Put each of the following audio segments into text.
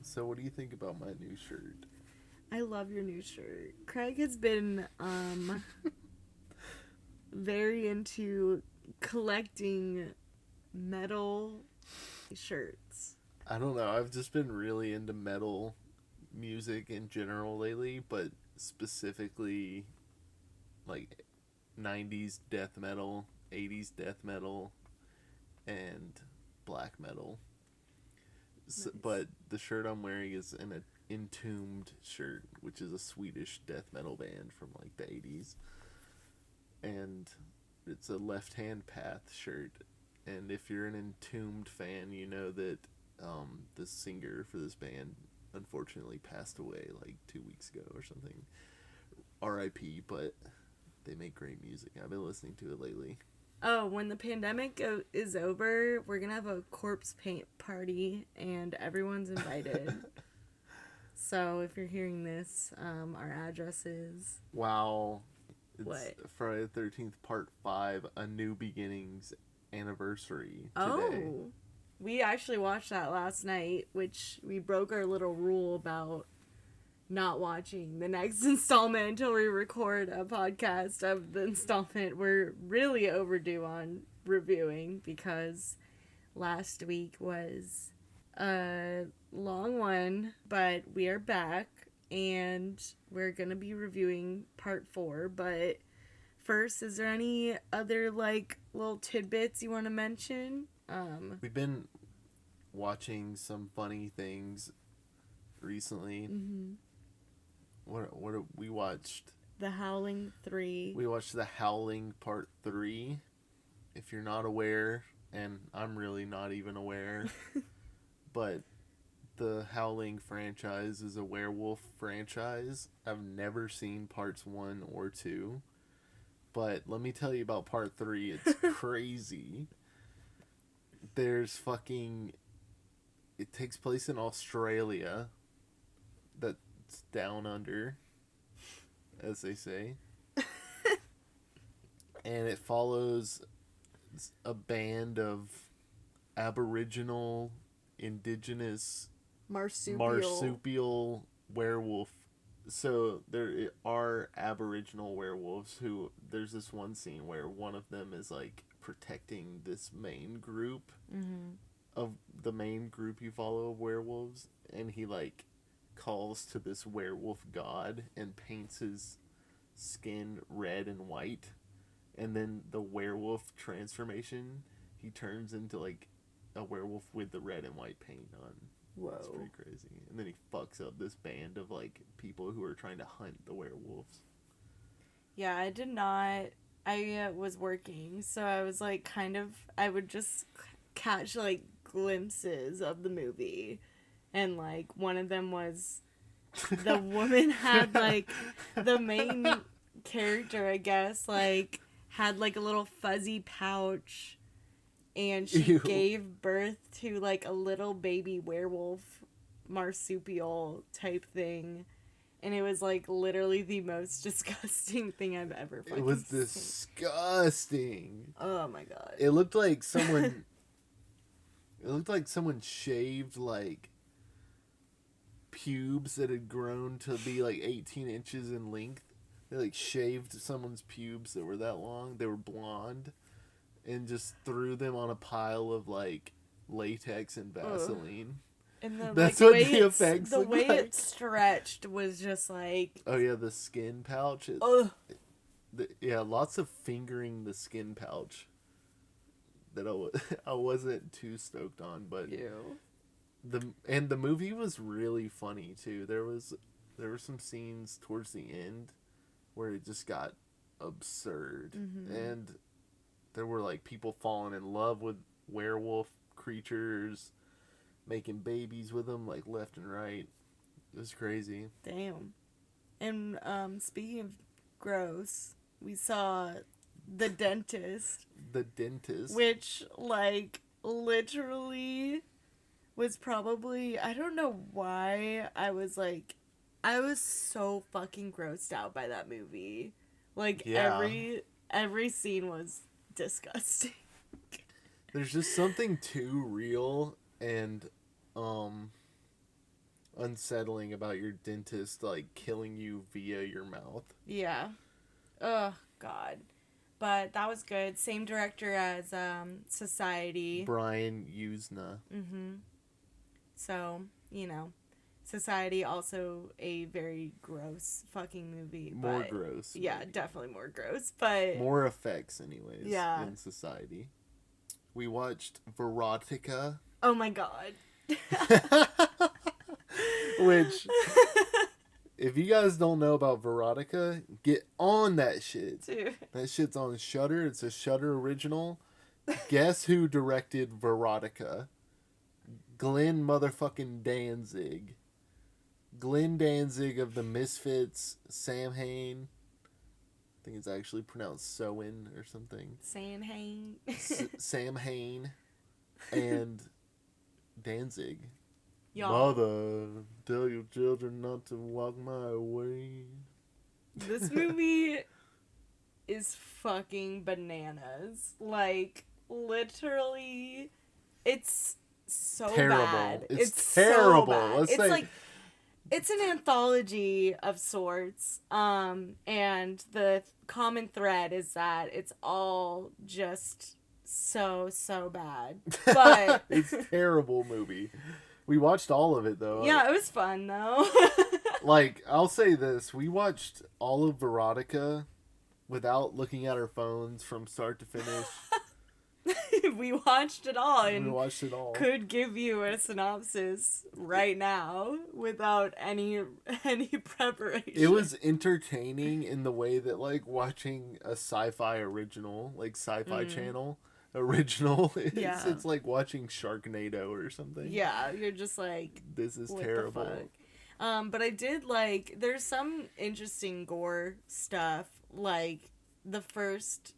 So what do you think about my new shirt? I love your new shirt. Craig has been very into collecting metal shirts. I don't know. I've just been really into metal music in general lately, but specifically like 90s death metal, 80s death metal, and black metal. Nice. But the shirt I'm wearing is an Entombed shirt, which is a Swedish death metal band from like the 80s. And it's a Left Hand Path shirt. And if you're an Entombed fan, you know that the singer for this band unfortunately passed away like 2 weeks ago or something. R.I.P. But they make great music. I've been listening to it lately. Oh, when the pandemic is over, we're going to have a corpse paint party, and everyone's invited. So if you're hearing this, our address is... Wow. It's what? Friday the 13th, Part 5, A New Beginnings anniversary today. Oh. We actually watched that last night, which we broke our little rule about not watching the next installment until we record a podcast of the installment we're really overdue on reviewing, because last week was a long one, but we are back and we're gonna be reviewing part 4. But first, is there any other like little tidbits you want to mention? We've been watching some funny things recently. Mm-hmm. What we watched? The Howling 3. We watched The Howling Part 3. If you're not aware, and I'm really not even aware, but the Howling franchise is a werewolf franchise. I've never seen parts 1 or 2, but let me tell you about Part 3. It's crazy. There's fucking... It takes place in Australia. That's down under, as they say. And it follows a band of Aboriginal, indigenous, marsupial werewolf. So there are Aboriginal werewolves who... There's this one scene where one of them is like protecting this main group of the main group you follow of werewolves, and he like calls to this werewolf god and paints his skin red and white, and then the werewolf transformation, he turns into like a werewolf with the red and white paint on. Whoa. It's pretty crazy. And then he fucks up this band of like people who are trying to hunt the werewolves. Yeah, I did not. I was working, so I was like I would just catch like glimpses of the movie, and like one of them was the woman had like the main character, I guess, like had like a little fuzzy pouch, and she Ew. gave birth to like a little baby werewolf marsupial type thing. And it was, like, literally the most disgusting thing I've ever fucking seen. It was disgusting. Oh, my God. It looked like someone... It looked like someone shaved, like, pubes that had grown to be, like, 18 inches in length. They, like, shaved someone's pubes that were that long. They were blonde. And just threw them on a pile of, like, latex and Vaseline. Ugh. And That's like, what the effects the look way like. it stretched was just like... Oh, yeah, the skin pouch. Ugh. Yeah, lots of fingering the skin pouch that I wasn't too stoked on, but Ew. the movie was really funny too. There were some scenes towards the end where it just got absurd, and there were like people falling in love with werewolf creatures, making babies with them like left and right. It was crazy. Damn. And speaking of gross, we saw The Dentist. The Dentist. Which, like, literally was probably... I don't know why I was so fucking grossed out by that movie. Like, Yeah. every scene was disgusting. There's just something too real and unsettling about your dentist, like, killing you via your mouth. Yeah. Oh, God. But that was good. Same director as Society. Brian Usna. Mm-hmm. So, you know, Society, also a very gross fucking movie. More gross. Yeah, maybe. definitely more gross. But more effects, anyways, yeah. in Society. We watched Verotica. Oh my God. Which, if you guys don't know about Verotica, get on that shit. Dude. That shit's on Shudder. It's a Shudder original. Guess who directed Verotica? Glenn motherfucking Danzig. Glenn Danzig of the Misfits, Sam Hain. I think it's actually pronounced Soin or something. Sam Hain. Sam Hain and Danzig. Y'all. Mother, tell your children not to walk my way. This movie is fucking bananas. Like, literally, it's so terrible. bad. It's terrible. So bad. Let's it's say, like, it's an anthology of sorts. And the common thread is that it's all just so bad. But it's a terrible movie. We watched all of it, though. Yeah, it was fun, though. Like, I'll say this. We watched all of Verotica without looking at our phones from start to finish. We watched it all. And we watched it all. Could give you a synopsis right now without any preparation. It was entertaining in the way that, like, watching a sci-fi original, like, Sci-Fi Channel original, it's like watching Sharknado or something. Yeah, you're just like, this is terrible. But I did like, there's some interesting gore stuff, like the first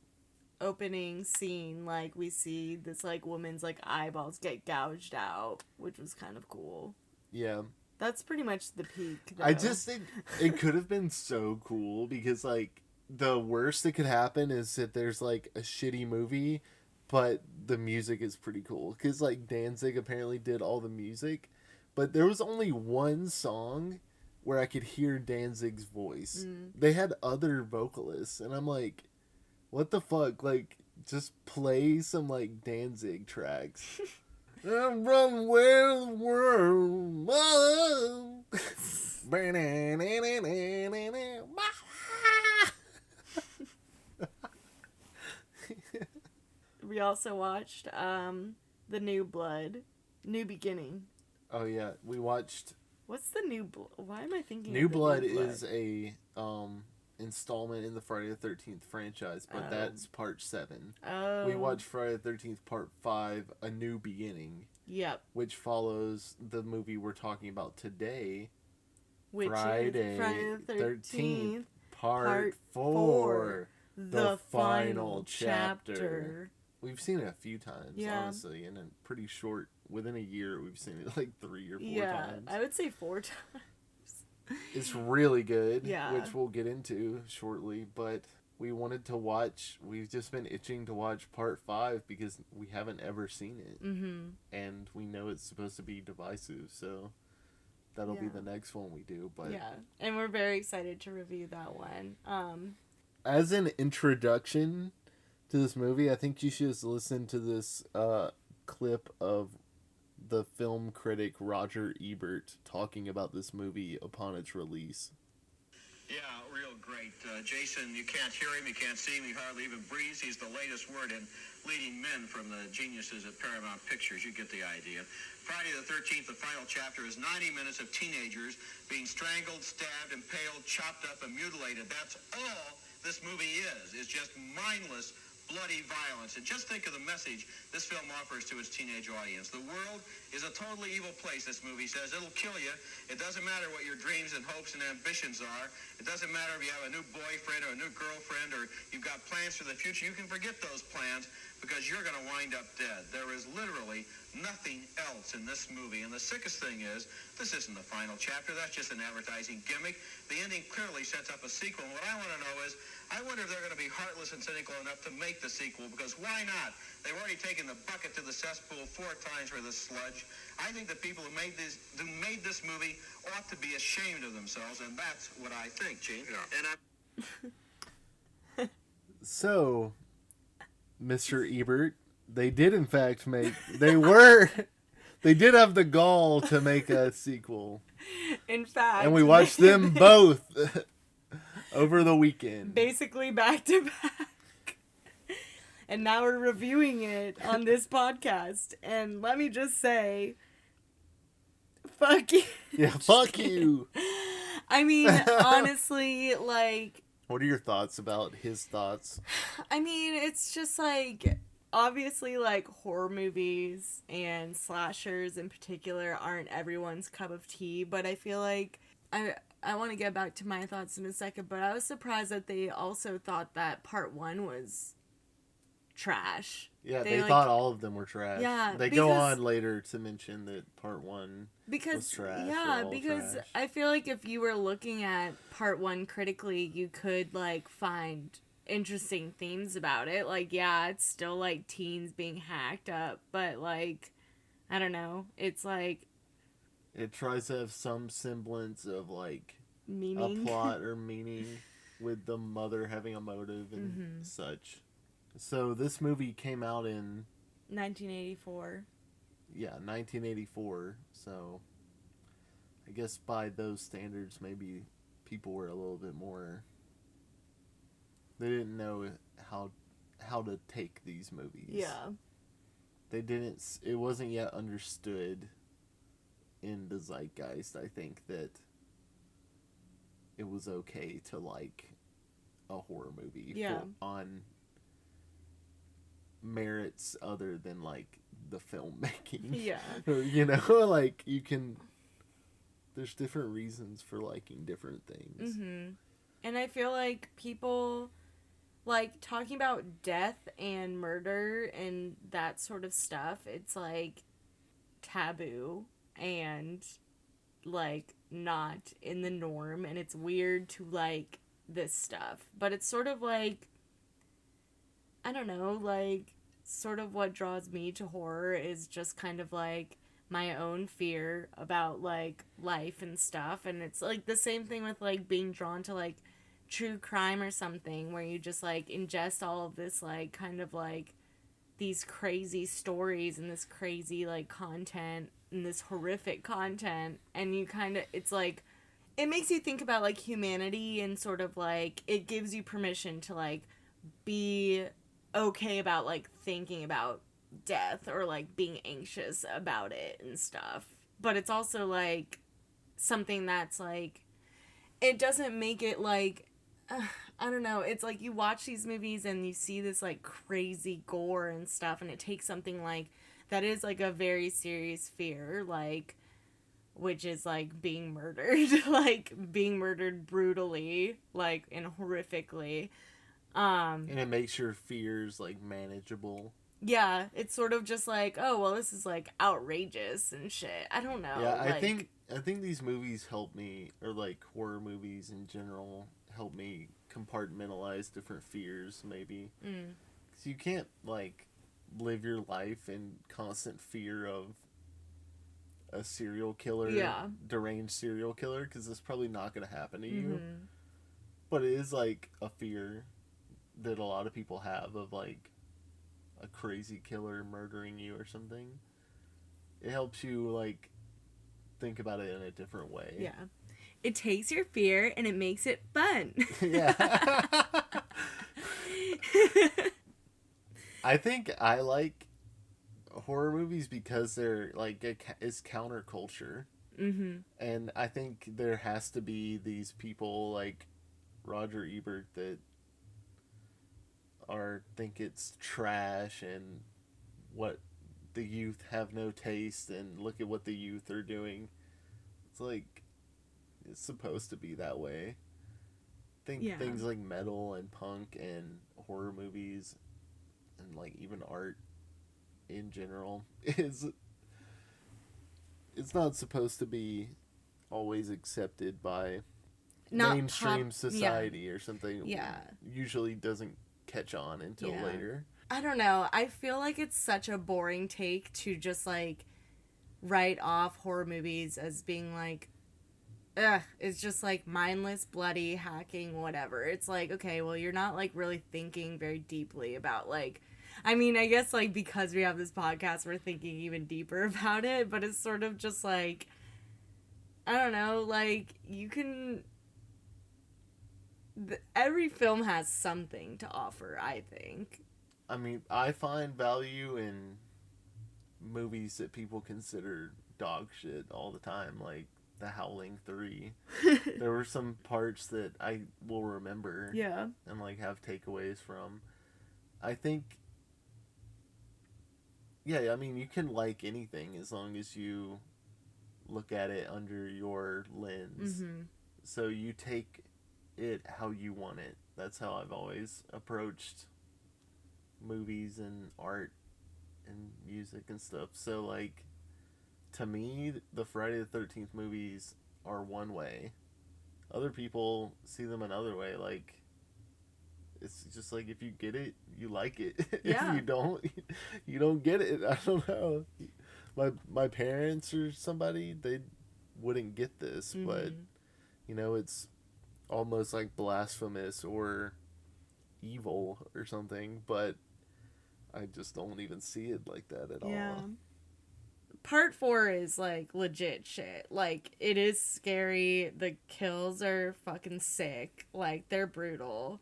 opening scene, like we see this like woman's like eyeballs get gouged out, which was kind of cool. Yeah. That's pretty much the peak, though. I just think it could have been so cool because, like, the worst that could happen is that there's, like, a shitty movie, but the music is pretty cool. Because, like, Danzig apparently did all the music, but there was only one song where I could hear Danzig's voice. They had other vocalists, and I'm like, what the fuck? Like, just play some, like, Danzig tracks. I'm from where the world. Oh. We also watched The New Blood, New Beginning. Oh yeah, we watched. What's the New Blood? Why am I thinking New of the Blood New Blood? is a installment in the Friday the 13th franchise, but that's part 7. Oh. We watched Friday the 13th part 5, A New Beginning. Yep. Which follows the movie we're talking about today, which Friday is Friday the 13th, part 4, the final chapter. We've seen it a few times, honestly, and in pretty short, within a year, we've seen it like 3 or 4 times. I would say 4 times. It's really good, yeah. which we'll get into shortly, but we wanted to watch, we've just been itching to watch part 5 because we haven't ever seen it. Mm-hmm. And we know it's supposed to be divisive, so that'll be the next one we do. But yeah, and we're very excited to review that one. As an introduction to this movie, I think you should just listen to this clip of the film critic Roger Ebert talking about this movie upon its release. Yeah, real great. Jason, you can't hear him, you can't see him, he hardly even breathes. He's the latest word in leading men from the geniuses at Paramount Pictures. You get the idea. Friday the 13th, the final chapter, is 90 minutes of teenagers being strangled, stabbed, impaled, chopped up, and mutilated. That's all this movie is. It's just mindless, bloody violence. And just think of the message this film offers to its teenage audience. The world is a totally evil place, this movie says. It'll kill you. It doesn't matter what your dreams and hopes and ambitions are. It doesn't matter if you have a new boyfriend or a new girlfriend or you've got plans for the future. You can forget those plans because you're going to wind up dead. There is literally nothing else in this movie. And the sickest thing is, this isn't the final chapter. That's just an advertising gimmick. The ending clearly sets up a sequel. And what I want to know is, I wonder if they're going to be heartless and cynical enough to make the sequel, because why not? They've already taken the bucket to the cesspool 4 times for this sludge. I think the people who made this movie ought to be ashamed of themselves, and that's what I think, Gene. Yeah. And So, Mr. Ebert, they did in fact make, they did have the gall to make a sequel. In fact. And we watched them both over the weekend. Basically back to back. And now we're reviewing it on this podcast. And let me just say, fuck you. Yeah, fuck you. I mean, honestly, like... What are your thoughts about his thoughts? I mean, it's just like, obviously, like, horror movies and slashers in particular aren't everyone's cup of tea, but I feel like, I want to get back to my thoughts in a second, but I was surprised that they also thought that part 1 was trash. Yeah, they thought all of them were trash. Yeah, they go on later to mention that part 1 was trash. Yeah, because trash. I feel like if you were looking at part 1 critically, you could, like, find interesting themes about it. Like, yeah, it's still, like, teens being hacked up, but, like, I don't know. It's, like... It tries to have some semblance of, like, meaning. A plot or meaning with the mother having a motive and such. So this movie came out in 1984. Yeah, 1984. So I guess by those standards, maybe people were a little bit more. They didn't know how to take these movies. Yeah. They didn't. It wasn't yet understood in the zeitgeist. I think that it was okay to like a horror movie. Yeah. On merits other than like the filmmaking. Yeah. You know, like you can. There's different reasons for liking different things. Mm-hmm. And I feel like people like talking about death and murder and that sort of stuff. It's like taboo and like not in the norm, and it's weird to like this stuff. But it's sort of like, I don't know, like sort of what draws me to horror is just kind of like my own fear about like life and stuff. And it's like the same thing with like being drawn to like true crime or something, where you just like ingest all of this like kind of like these crazy stories and this crazy like content and this horrific content, and you kind of, it's like it makes you think about like humanity, and sort of like it gives you permission to like be okay about like thinking about death or like being anxious about it and stuff. But it's also like something that's like, it doesn't make it like I don't know, it's like you watch these movies and you see this like crazy gore and stuff, and it takes something like that is like a very serious fear, like, which is like being murdered, like being murdered brutally, like, and horrifically. And it makes your fears like manageable. Yeah, it's sort of just like, oh well, this is like outrageous and shit. I don't know. Yeah, like, I think these movies help me, or like horror movies in general help me compartmentalize different fears, maybe. Because you can't like live your life in constant fear of a serial killer, deranged serial killer, because it's probably not going to happen to you. But it is like a fear that a lot of people have of like a crazy killer murdering you or something. It helps you like think about it in a different way. Yeah. It takes your fear and it makes it fun. Yeah. I think I like horror movies because they're like it's counterculture. And I think there has to be these people like Roger Ebert that think it's trash and what the youth have no taste, and look at what the youth are doing. It's like it's supposed to be that way. I think things like metal and punk and horror movies and like even art in general is it's not supposed to be always accepted by mainstream society or something. Yeah. Usually doesn't catch on until later. I don't know. I feel like it's such a boring take to just like write off horror movies as being like, ugh, it's just like mindless, bloody, hacking, whatever. It's like, okay, well, you're not like really thinking very deeply about like, I mean, I guess like because we have this podcast, we're thinking even deeper about it, but it's sort of just like, I don't know, like you can, every film has something to offer, I think. I mean, I find value in movies that people consider dog shit all the time, like The Howling 3. There were some parts that I will remember and like have takeaways from. I think, yeah, I mean, you can like anything as long as you look at it under your lens. Mm-hmm. So you take it how you want it. That's how I've always approached movies and art and music and stuff. So like, to me, the Friday the 13th movies are one way. Other people see them another way. Like, it's just like, if you get it, you like it. Yeah. If you don't, you don't get it. I don't know. My parents or somebody, they wouldn't get this, but you know, it's almost like blasphemous or evil or something, but I just don't even see it like that at all. Part 4 is like legit shit. Like, it is scary. The kills are fucking sick. Like, they're brutal.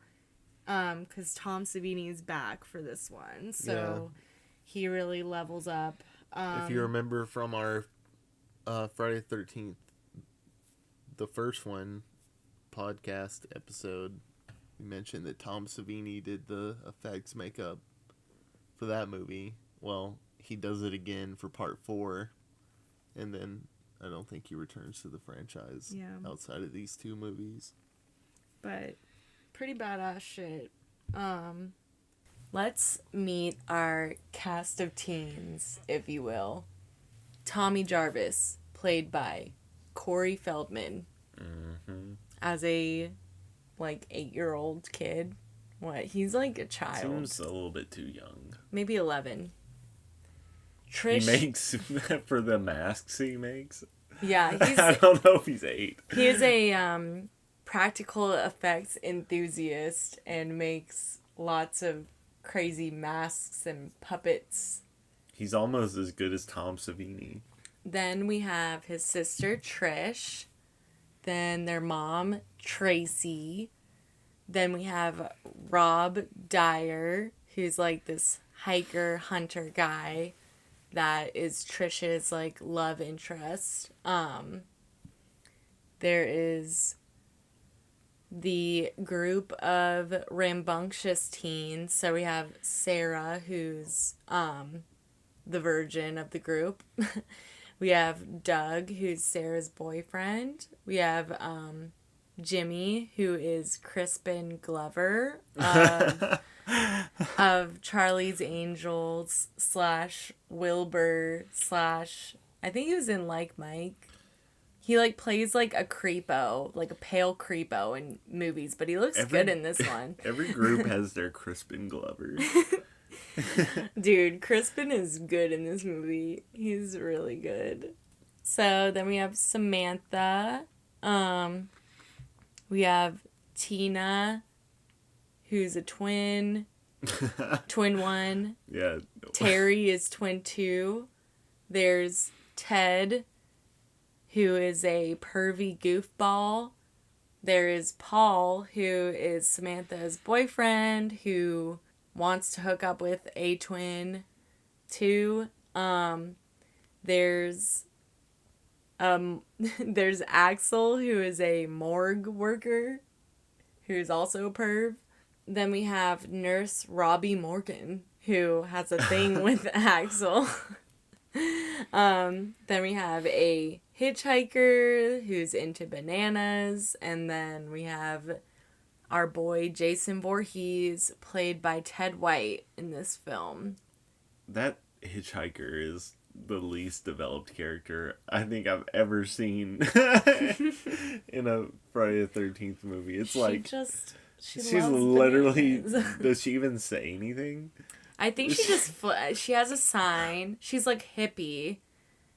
'Cause Tom Savini is back for this one, so he really levels up. If you remember from our Friday the 13th, the first one podcast episode, we mentioned that Tom Savini did the effects makeup for that movie. Well, he does it again for part 4, and then I don't think he returns to the franchise outside of these 2 movies. But pretty badass shit. Let's meet our cast of teens, if you will. Tommy Jarvis, played by Corey Feldman, as a like 8-year-old kid. What? He's like a child. Seems a little bit too young. Maybe 11. Trish. He makes for the masks he makes. Yeah, he's. I don't know if he's 8. He is a practical effects enthusiast and makes lots of crazy masks and puppets. He's almost as good as Tom Savini. Then we have his sister Trish. Then their mom Tracy. Then we have Rob Dyer, who's like this hiker hunter guy that is Trish's like love interest. There is the group of rambunctious teens. So we have Sarah, who's the virgin of the group. We have Doug, who's Sarah's boyfriend. We have Jimmy, who is Crispin Glover of Charlie's Angels / Wilbur / I think he was in Like Mike. He like plays like a creepo, like a pale creepo in movies, but he looks good in this one. Every group has their Crispin Glover. Dude, Crispin is good in this movie. He's really good. So then we have Samantha. We have Tina, who's a twin. Twin 1. Yeah. Terry is twin 2. There's Ted, who is a pervy goofball. There is Paul, who is Samantha's boyfriend, who wants to hook up with a twin 2. There's Axel, who is a morgue worker, who's also a perv. Then we have Nurse Robbie Morgan, who has a thing with Axel. Then we have a hitchhiker who's into bananas, and then we have our boy Jason Voorhees, played by Ted White in this film. That Hitchhiker is the least developed character I think I've ever seen in a Friday the 13th movie. It's she's literally, bananas. does she even say anything? I think she just, she has a sign. She's like hippie.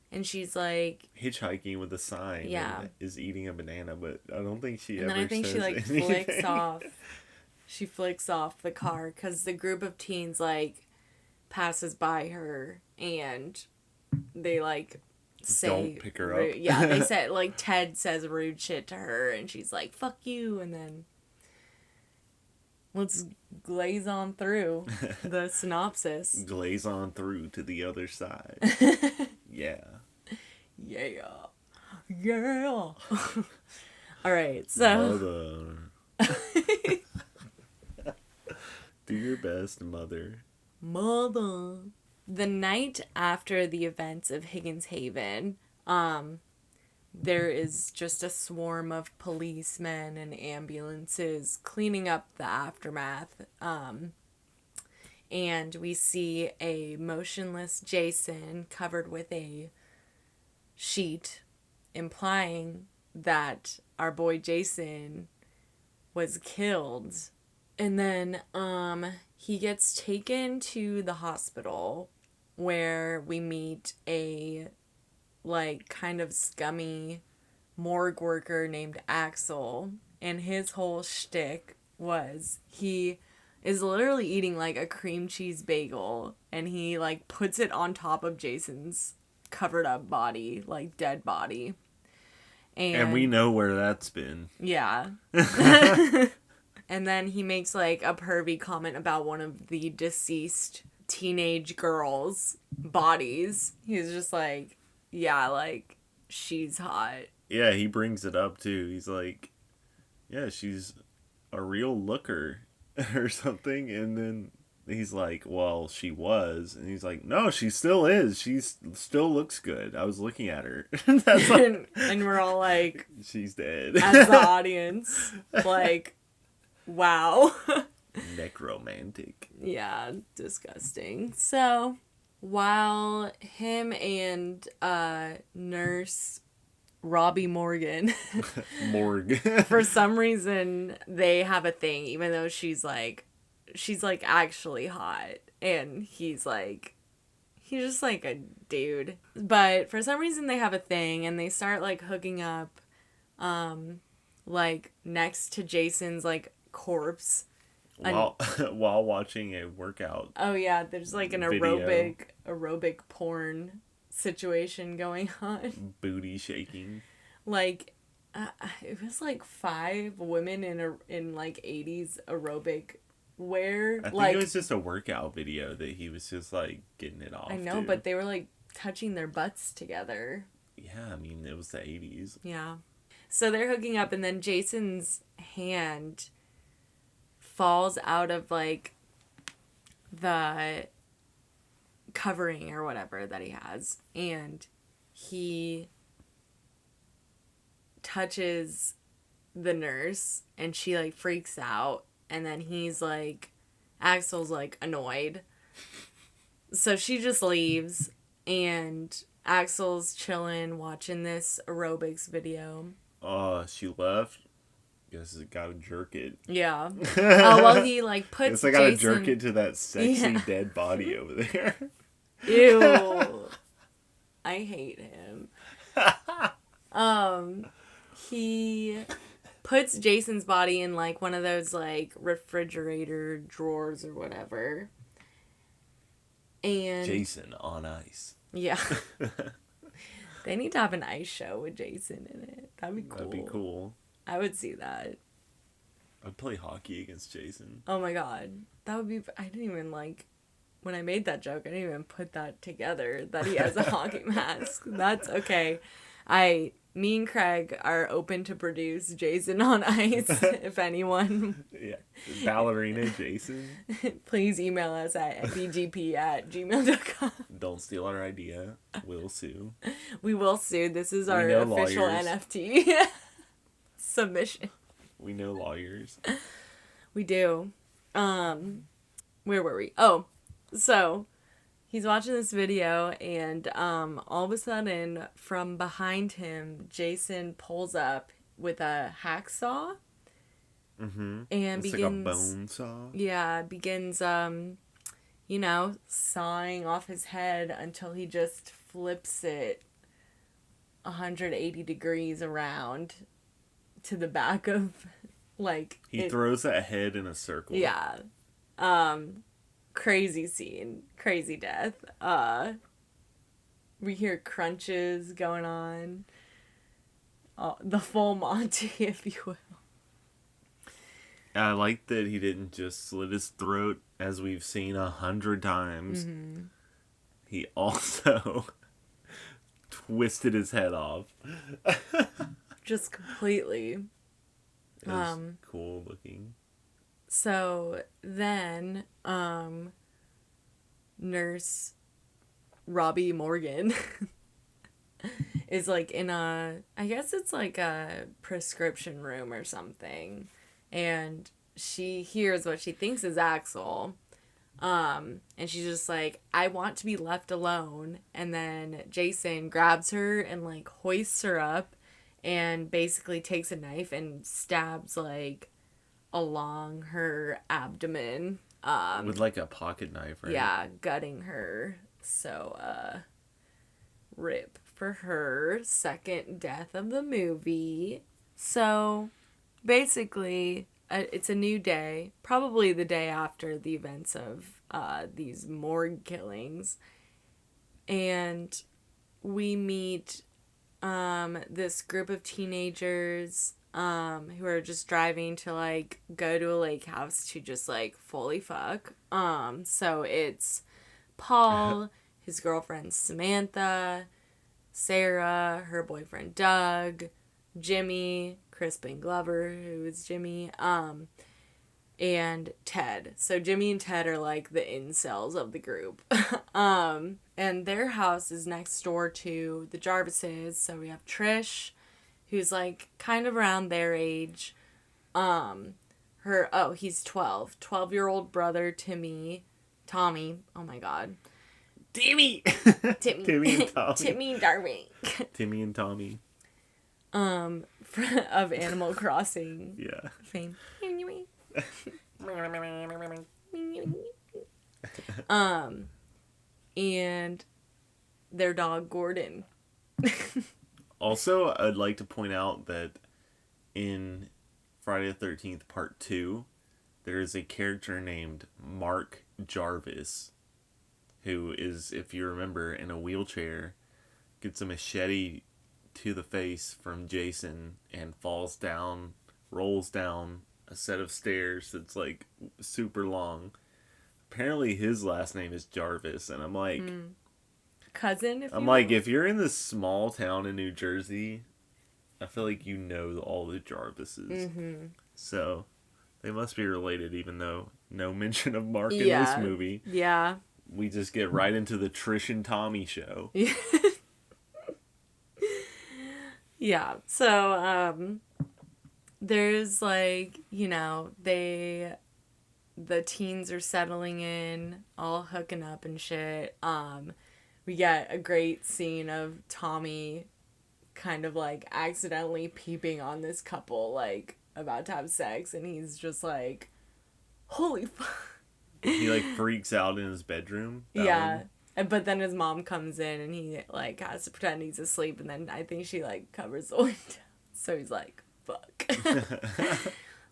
And she's like Hitchhiking with a sign. Yeah. And is eating a banana, but I don't think she and ever then I think says she like anything. flicks off. She flicks off the car because the group of teens like passes by her and they like say Don't pick her rude, up. yeah, they said like Ted says rude shit to her and she's like fuck you, and then let's glaze on through the synopsis. Glaze on through to the other side. Yeah. Yeah. All right, so Mother. Do your best, mother. Mother. The night after the events of Higgins Haven, there is just a swarm of policemen and ambulances cleaning up the aftermath. And we see a motionless Jason covered with a sheet, implying that our boy Jason was killed. And then he gets taken to the hospital where we meet a like kind of scummy morgue worker named Axel, and his whole shtick was he is literally eating like a cream cheese bagel and he like puts it on top of Jason's covered up body, like dead body. And we know where that's been. Yeah. And then he makes like a pervy comment about one of the deceased teenage girls' bodies. He's just like, yeah, like she's hot. Yeah, he brings it up too. He's like, yeah, she's a real looker or something. And then he's like, well, she was. And he's like, no, she still is. She still looks good. I was looking at her. That's like, and we're all like, she's dead. as the audience, like, wow. Necromantic. Yeah, disgusting. So, while him and nurse Robbie Morgan, Morgue. for some reason, they have a thing, even though she's like actually hot. And he's just like a dude. But for some reason, they have a thing, and they start like hooking up, like next to Jason's like corpse. While watching a workout. Oh yeah, there's like an video. aerobic porn situation going on. Booty shaking. Like, it was like 5 women in like 80s aerobic wear. I think like, it was just a workout video that he was just like getting it off. I know, to. but they were like touching their butts together. Yeah, I mean, it was the 80s. Yeah. So they're hooking up, and then Jason's hand falls out of like the covering or whatever that he has, and he touches the nurse and she like freaks out, and then he's like, Axel's like annoyed, so she just leaves and Axel's chilling watching this aerobics video. She left. Guess I gotta jerk it. Yeah. Oh, well, he like puts Guess I gotta Jason... jerk it to that sexy Yeah. dead body over there. Ew. I hate him. He puts Jason's body in like one of those like refrigerator drawers or whatever. And Jason on ice. yeah. They need to have an ice show with Jason in it. That'd be cool. That'd be cool. I would see that. I'd play hockey against Jason. Oh my god. That would be... I didn't even like... When I made that joke, I didn't even put that together, that he has a hockey mask. That's okay. Me and Craig are open to produce Jason on Ice, if anyone. Yeah. Ballerina Jason. Please email us at bgp@gmail.com. Don't steal our idea. We'll sue. We will sue. This is We our know official lawyers. NFT submission. We know lawyers. We do. Where were we? Oh, so he's watching this video, and all of a sudden, from behind him, Jason pulls up with a hacksaw. Mm-hmm. And it's begins, like a bone saw. Yeah, begins, sawing off his head until he just flips it 180 degrees around to the back of, like... He throws that head in a circle. Yeah. Crazy scene. Crazy death. We hear crunches going on. The full Monty, if you will. I like that he didn't just slit his throat, as we've seen 100 times. Mm-hmm. He also twisted his head off. Just completely. It was cool looking. So then, Nurse Robbie Morgan is like in I guess it's like a prescription room or something. And she hears what she thinks is Axel. And she's just like, I want to be left alone. And then Jason grabs her and like hoists her up and basically takes a knife and stabs like along her abdomen. With like a pocket knife, right? Yeah, gutting her. So, rip for her. Second death of the movie. So, basically, it's a new day. Probably the day after the events of these morgue killings. And we meet this group of teenagers who are just driving to like go to a lake house to just like fully fuck. So it's Paul, his girlfriend Samantha, Sarah, her boyfriend Doug, Jimmy, Crispin Glover, who is Jimmy, and Ted. So Jimmy and Ted are like the incels of the group. And their house is next door to the Jarvises. So we have Trish, who's like kind of around their age. He's 12. 12-year-old brother Tommy. Oh my god. Timmy and Tommy. Timmy and Darby. Timmy and Tommy. Of Animal Crossing. Yeah. Fame. And their dog Gordon. Also, I'd like to point out that in Friday the 13th Part 2, there is a character named Mark Jarvis, who is, if you remember, in a wheelchair, gets a machete to the face from Jason and rolls down a set of stairs that's like super long. Apparently his last name is Jarvis, and I'm like... Cousin, if you're in this small town in New Jersey, I feel like you know all the Jarvises. Mm-hmm. So, they must be related, even though no mention of Mark in this movie. Yeah. We just get right into the Trish and Tommy show. Yeah. So, there's like, the teens are settling in, all hooking up and shit. We get a great scene of Tommy kind of like accidentally peeping on this couple, like about to have sex, and he's just like, holy fuck. He like freaks out in his bedroom. Yeah. But then his mom comes in and he like has to pretend he's asleep, and then I think she like covers the window. So he's like, fuck.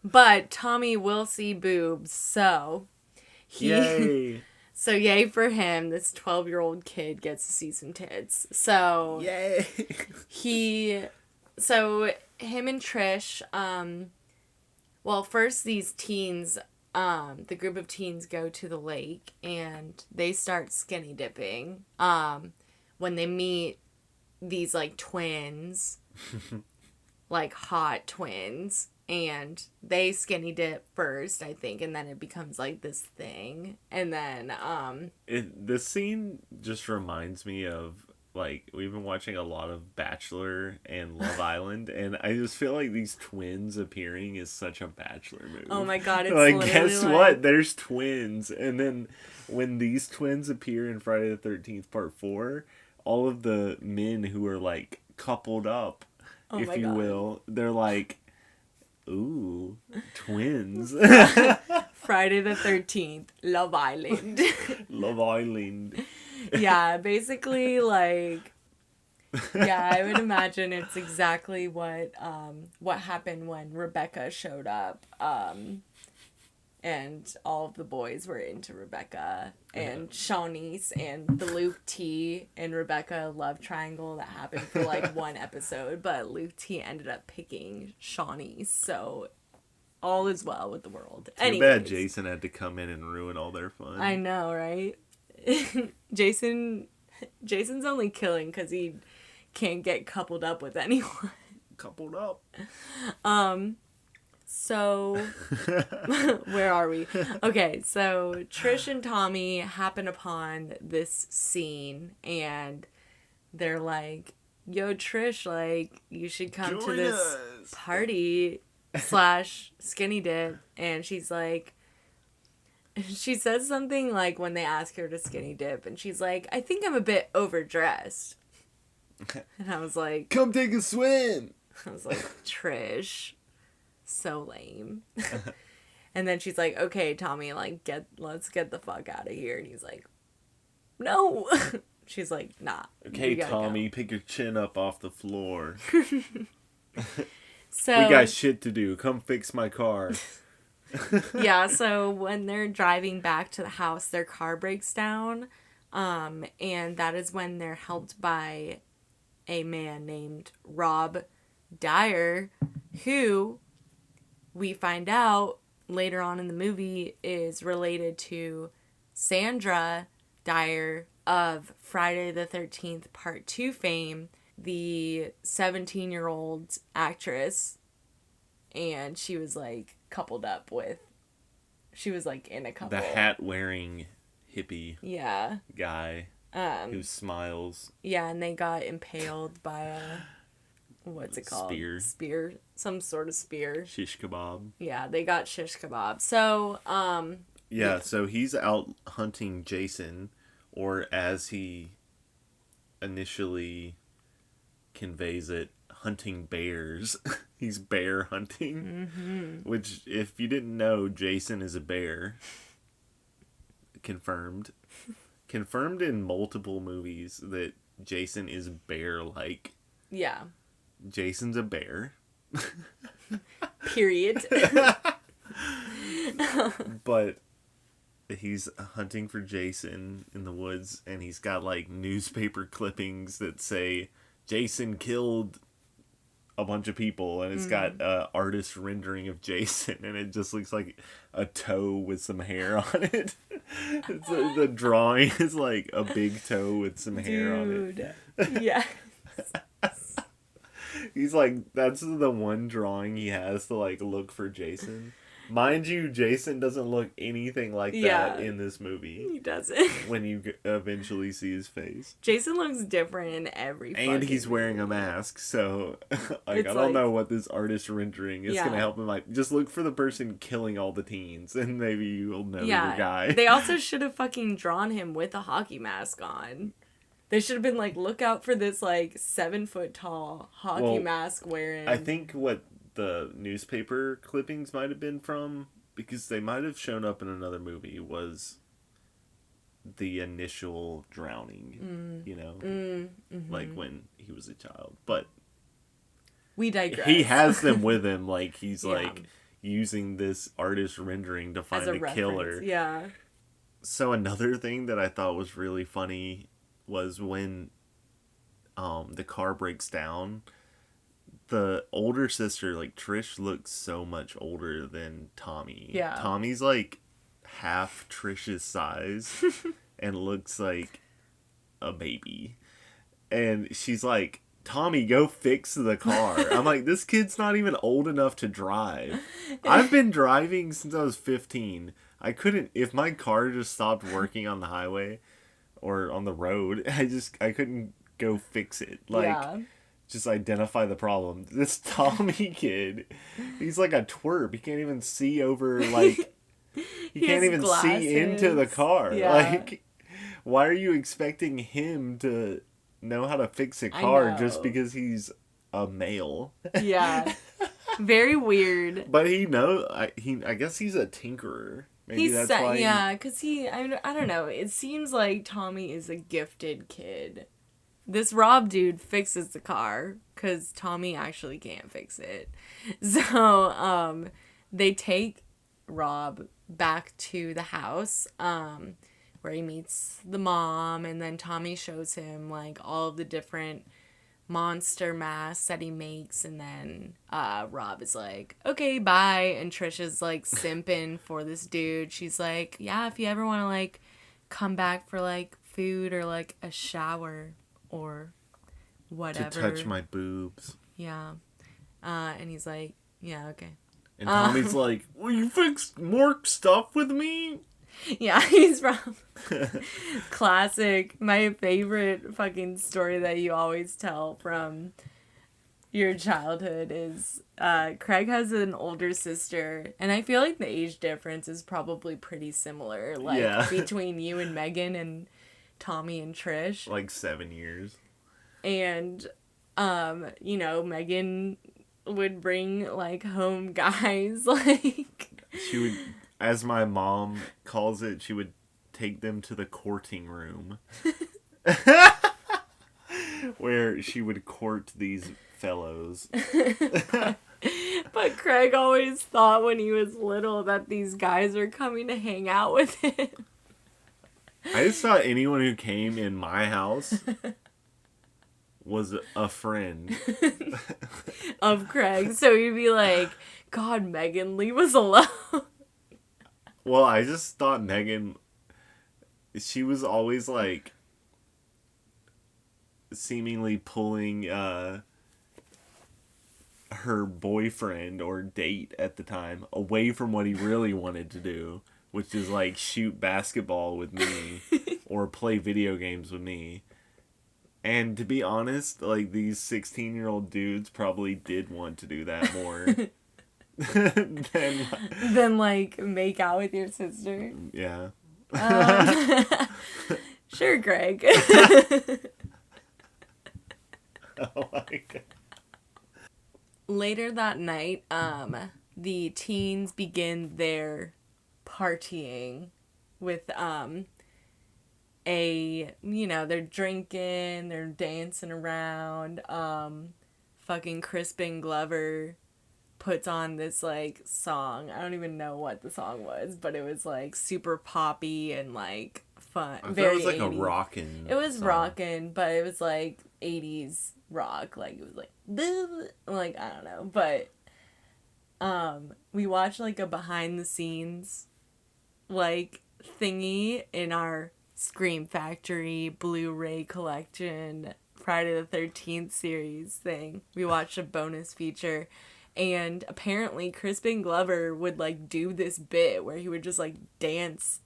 But Tommy will see boobs, so yay. So yay for him. This 12-year-old kid gets to see some tits. So yay. Him and Trish, first these teens, the group of teens go to the lake and they start skinny dipping. When they meet these like twins, like hot twins. And they skinny dip first, I think, and then it becomes like this thing. And then this scene just reminds me of like, we've been watching a lot of Bachelor and Love Island, and I just feel like these twins appearing is such a Bachelor move. Oh my god, it's like, literally guess like... what? There's twins. And then when these twins appear in Friday the 13th Part 4, all of the men who are, like, coupled up, if you will, they're like, ooh, twins. Friday the 13th, Love Island. Love Island. Yeah, basically, like, yeah, I would imagine it's exactly what happened when Rebecca showed up, and all of the boys were into Rebecca, and Shawnice, and the Luke T and Rebecca love triangle that happened for, like, one episode, but Luke T ended up picking Shawnice, so all is well with the world. Too bad Jason had to come in and ruin all their fun. I know, right? Jason's only killing because he can't get coupled up with anyone. Coupled up. So where are we? Okay, so Trish and Tommy happen upon this scene and they're like, yo, Trish, like, you should come to this party / skinny dip. And she's like, she says something like when they ask her to skinny dip, and she's like, I think I'm a bit overdressed. And I was like, come take a swim. I was like, Trish, so lame. And then she's like, okay, Tommy, like, let's get the fuck out of here. And he's like, no. She's like, nah. Okay, Tommy, pick your chin up off the floor. So we got shit to do. Come fix my car. Yeah, so when they're driving back to the house, their car breaks down, and that is when they're helped by a man named Rob Dyer, who we find out later on in the movie is related to Sandra Dyer of Friday the 13th Part 2 fame, the 17-year-old actress, and she was, like, coupled up with, she was, like, in a couple. The hat-wearing hippie guy who smiles. Yeah, and they got impaled by a, what's it called? Spear. Some sort of spear. Shish kebab. Yeah, they got shish kebab. So, yeah, so he's out hunting Jason, or as he initially conveys it, hunting bears. He's bear hunting. Which, if you didn't know, Jason is a bear. Confirmed. Confirmed in multiple movies that Jason is bear-like. Yeah. Jason's a bear. Period. But he's hunting for Jason in the woods, and he's got, like, newspaper clippings that say, Jason killed a bunch of people, and it's got artist rendering of Jason, and it just looks like a toe with some hair on it. The drawing is like a big toe with some hair on it. Yeah. He's like, that's the one drawing he has to, like, look for Jason. Mind you, Jason doesn't look anything like that in this movie. He doesn't. When you eventually see his face. Jason looks different in every And he's wearing a mask, so like, I don't know what this artist rendering is going to help him. Like, just look for the person killing all the teens, and maybe you'll know the guy. They also should have fucking drawn him with a hockey mask on. They should have been like, look out for this, like, 7-foot tall hockey mask wearing. I think what the newspaper clippings might have been from, because they might have shown up in another movie, was the initial drowning, you know, like when he was a child. But we digress. He has them with him, like, he's like using this artist rendering to find a killer. Yeah. So another thing that I thought was really funny was when the car breaks down, the older sister, like, Trish, looks so much older than Tommy. Yeah. Tommy's, like, half Trish's size and looks like a baby. And she's like, Tommy, go fix the car. I'm like, this kid's not even old enough to drive. I've been driving since I was 15. I couldn't, if my car just stopped working on the highway or on the road, I couldn't go fix it. Like, just identify the problem. This Tommy kid, he's like a twerp. He can't even see over, like, he can't even see into the car. Yeah. Like, why are you expecting him to know how to fix a car just because he's a male? Yeah. Very weird. But I guess he's a tinkerer. Maybe that's why. Yeah, because I don't know. It seems like Tommy is a gifted kid. This Rob dude fixes the car because Tommy actually can't fix it. So, they take Rob back to the house, where he meets the mom, and then Tommy shows him, like, all of the different monster masks that he makes, and then Rob is like, okay, bye, and Trisha's like simping for this dude. She's like, yeah, if you ever want to like come back for like food or like a shower or whatever, to touch my boobs. Yeah. And he's like, yeah, okay. And Tommy's like, will you fix more stuff with me? Yeah, he's from classic. My favorite fucking story that you always tell from your childhood is Craig has an older sister, and I feel like the age difference is probably pretty similar, like between you and Megan and Tommy and Trish. Like 7 years. And you know, Megan would bring like home guys, like she would, as my mom calls it, she would take them to the courting room. Where she would court these fellows. But Craig always thought when he was little that these guys were coming to hang out with him. I just thought anyone who came in my house was a friend. Of Craig. So he'd be like, God, Megan, leave us alone. Well, I just thought Megan, she was always like seemingly pulling her boyfriend or date at the time away from what he really wanted to do, which is like shoot basketball with me or play video games with me. And to be honest, like, these 16-year-old dudes probably did want to do that more than like make out with your sister. Yeah. Sure, Greg. Oh my God. Later that night, the teens begin their partying with they're drinking, they're dancing around. Fucking Crispin Glover puts on this like song. I don't even know what the song was, but it was like super poppy and like fun. I thought very it was like 80s. a rockin'. It was song. rockin', but it was like 80s rock. Like it was like I don't know, but we watched like a behind the scenes like thingy in our Scream Factory Blu-ray collection Friday the 13th series thing. We watched a bonus feature, and apparently Crispin Glover would like do this bit where he would just like dance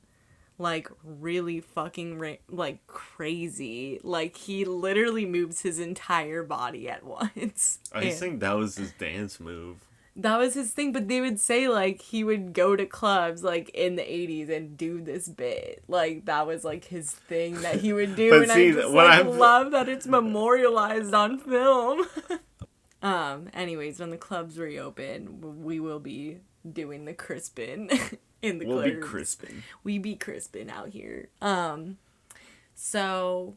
like really fucking like crazy. Like he literally moves his entire body at once. I just think that was his dance move. That was his thing, but they would say, like, he would go to clubs, like, in the 80s and do this bit. Like, that was, like, his thing that he would do, and see, I just, like, love that it's memorialized on film. Anyways, when the clubs reopen, we will be doing the Crispin in the clubs. We'll be Crispin. We be Crispin out here. So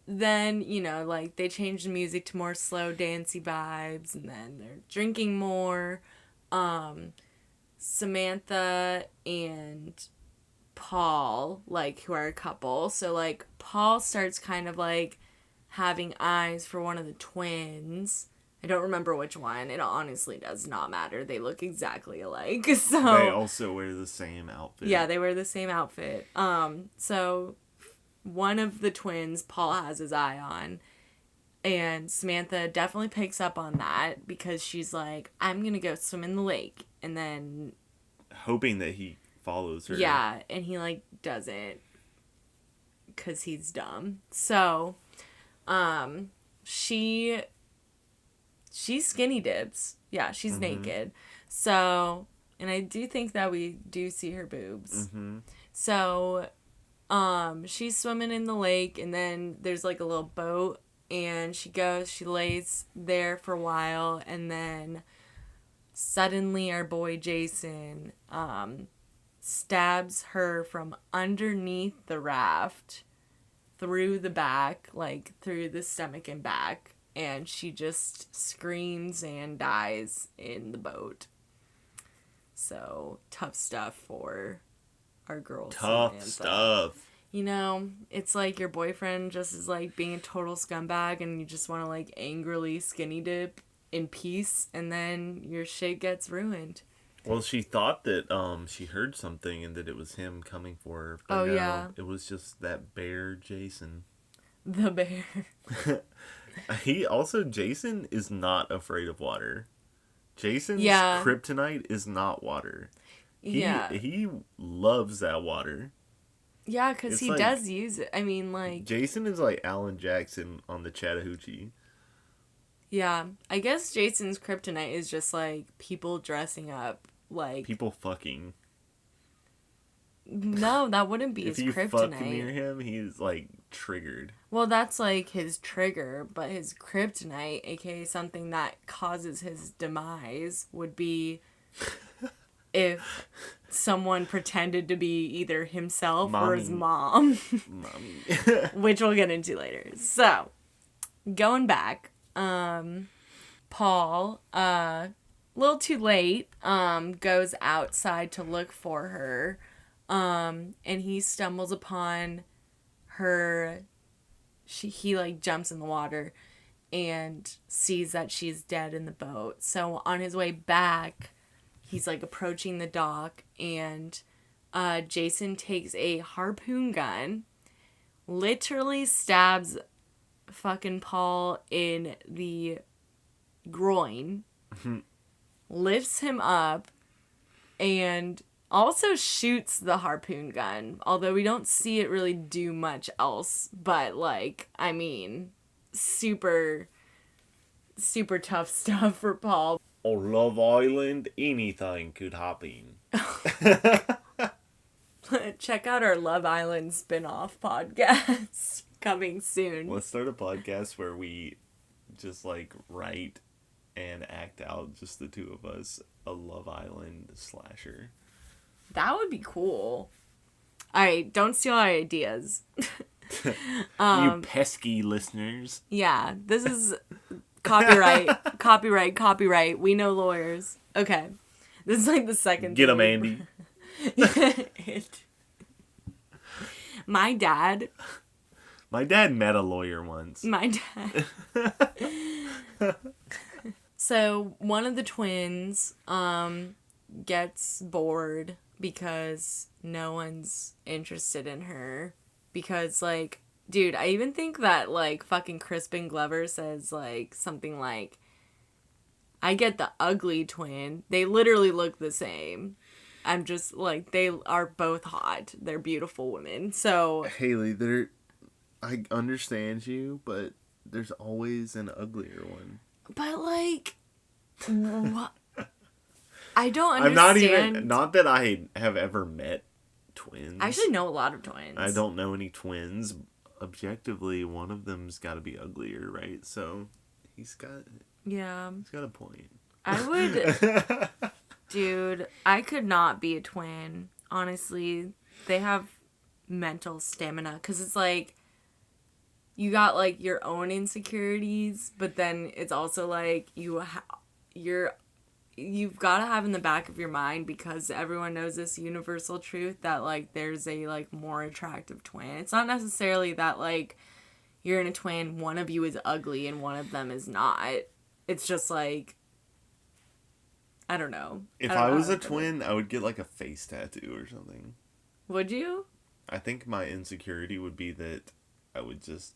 then, you know, like, they change the music to more slow, dancey vibes, and then they're drinking more. Samantha and Paul, like, who are a couple, so, like, Paul starts kind of, like, having eyes for one of the twins. I don't remember which one. It honestly does not matter. They look exactly alike, so... They also wear the same outfit. Yeah, they wear the same outfit. So... one of the twins Paul has his eye on, and Samantha definitely picks up on that because she's like, I'm gonna go swim in the lake, and then hoping that he follows her. Yeah, and he like doesn't because he's dumb. So she skinny dips. Yeah, she's Mm-hmm. naked. So, and I do think that we do see her boobs. Mm-hmm. So, she's swimming in the lake, and then there's like a little boat, and she lays there for a while, and then suddenly our boy Jason, stabs her from underneath the raft through the back, like through the stomach and back, and she just screams and dies in the boat. So, tough stuff for our girl Tough Samantha. stuff. You know, it's like your boyfriend just is like being a total scumbag, and you just want to like angrily skinny dip in peace, and then your shit gets ruined. Well, she thought that she heard something and that it was him coming for her. But Oh, no, yeah. It was just that bear Jason. The bear. Jason is not afraid of water. Jason's Yeah. kryptonite is not water. Yeah. He loves that water. Yeah, because It's he like- does use it. I mean, like, Jason is like Alan Jackson on the Chattahoochee. yeah. I guess Jason's kryptonite is just like people dressing up. Like, People fucking. no, that wouldn't be If his you fuck near kryptonite. him, he's like triggered. Well, that's like his trigger, but his kryptonite, aka something that causes his demise, would be if someone pretended to be either himself or his mom, Mommy. which we'll get into later. So, going back, Paul, a little too late, goes outside to look for her, and he stumbles upon her. He like jumps in the water and sees that she's dead in the boat. So on his way back, he's like approaching the dock, and Jason takes a harpoon gun, literally stabs fucking Paul in the groin, lifts him up, and also shoots the harpoon gun. Although we don't see it really do much else, but like, I mean, super, super tough stuff for Paul. On Love Island, anything could happen. Check out our Love Island spin-off podcast coming soon. Let's start a podcast where we just like write and act out, just the two of us, a Love Island slasher. That would be cool. Alright, don't steal our ideas. You pesky listeners. Yeah, this is copyright. We know lawyers. Okay. This is like the second Get 'em, thing. Andy. My dad met a lawyer once. So one of the twins gets bored because no one's interested in her, because like, dude, I even think that like fucking Crispin Glover says like something like, I get the ugly twin. They literally look the same. I'm just like, they are both hot. They're beautiful women. So Haley, I understand you, but there's always an uglier one. but like, what? I don't I'm not understand. even, not that I have ever met twins. I actually know a lot of twins. I don't know any twins. Objectively, one of them's got to be uglier, right? So he's got a point. I would, dude, I could not be a twin. Honestly, they have mental stamina, because it's like, you got like your own insecurities, but then it's also like you've got to have in the back of your mind, because everyone knows this universal truth that like there's a like more attractive twin. It's not necessarily that like you're in a twin, one of you is ugly and one of them is not. It's just like, I don't know. If I don't I know was how a to put it. twin, I would get like a face tattoo or something. Would you? I think my insecurity would be that I would just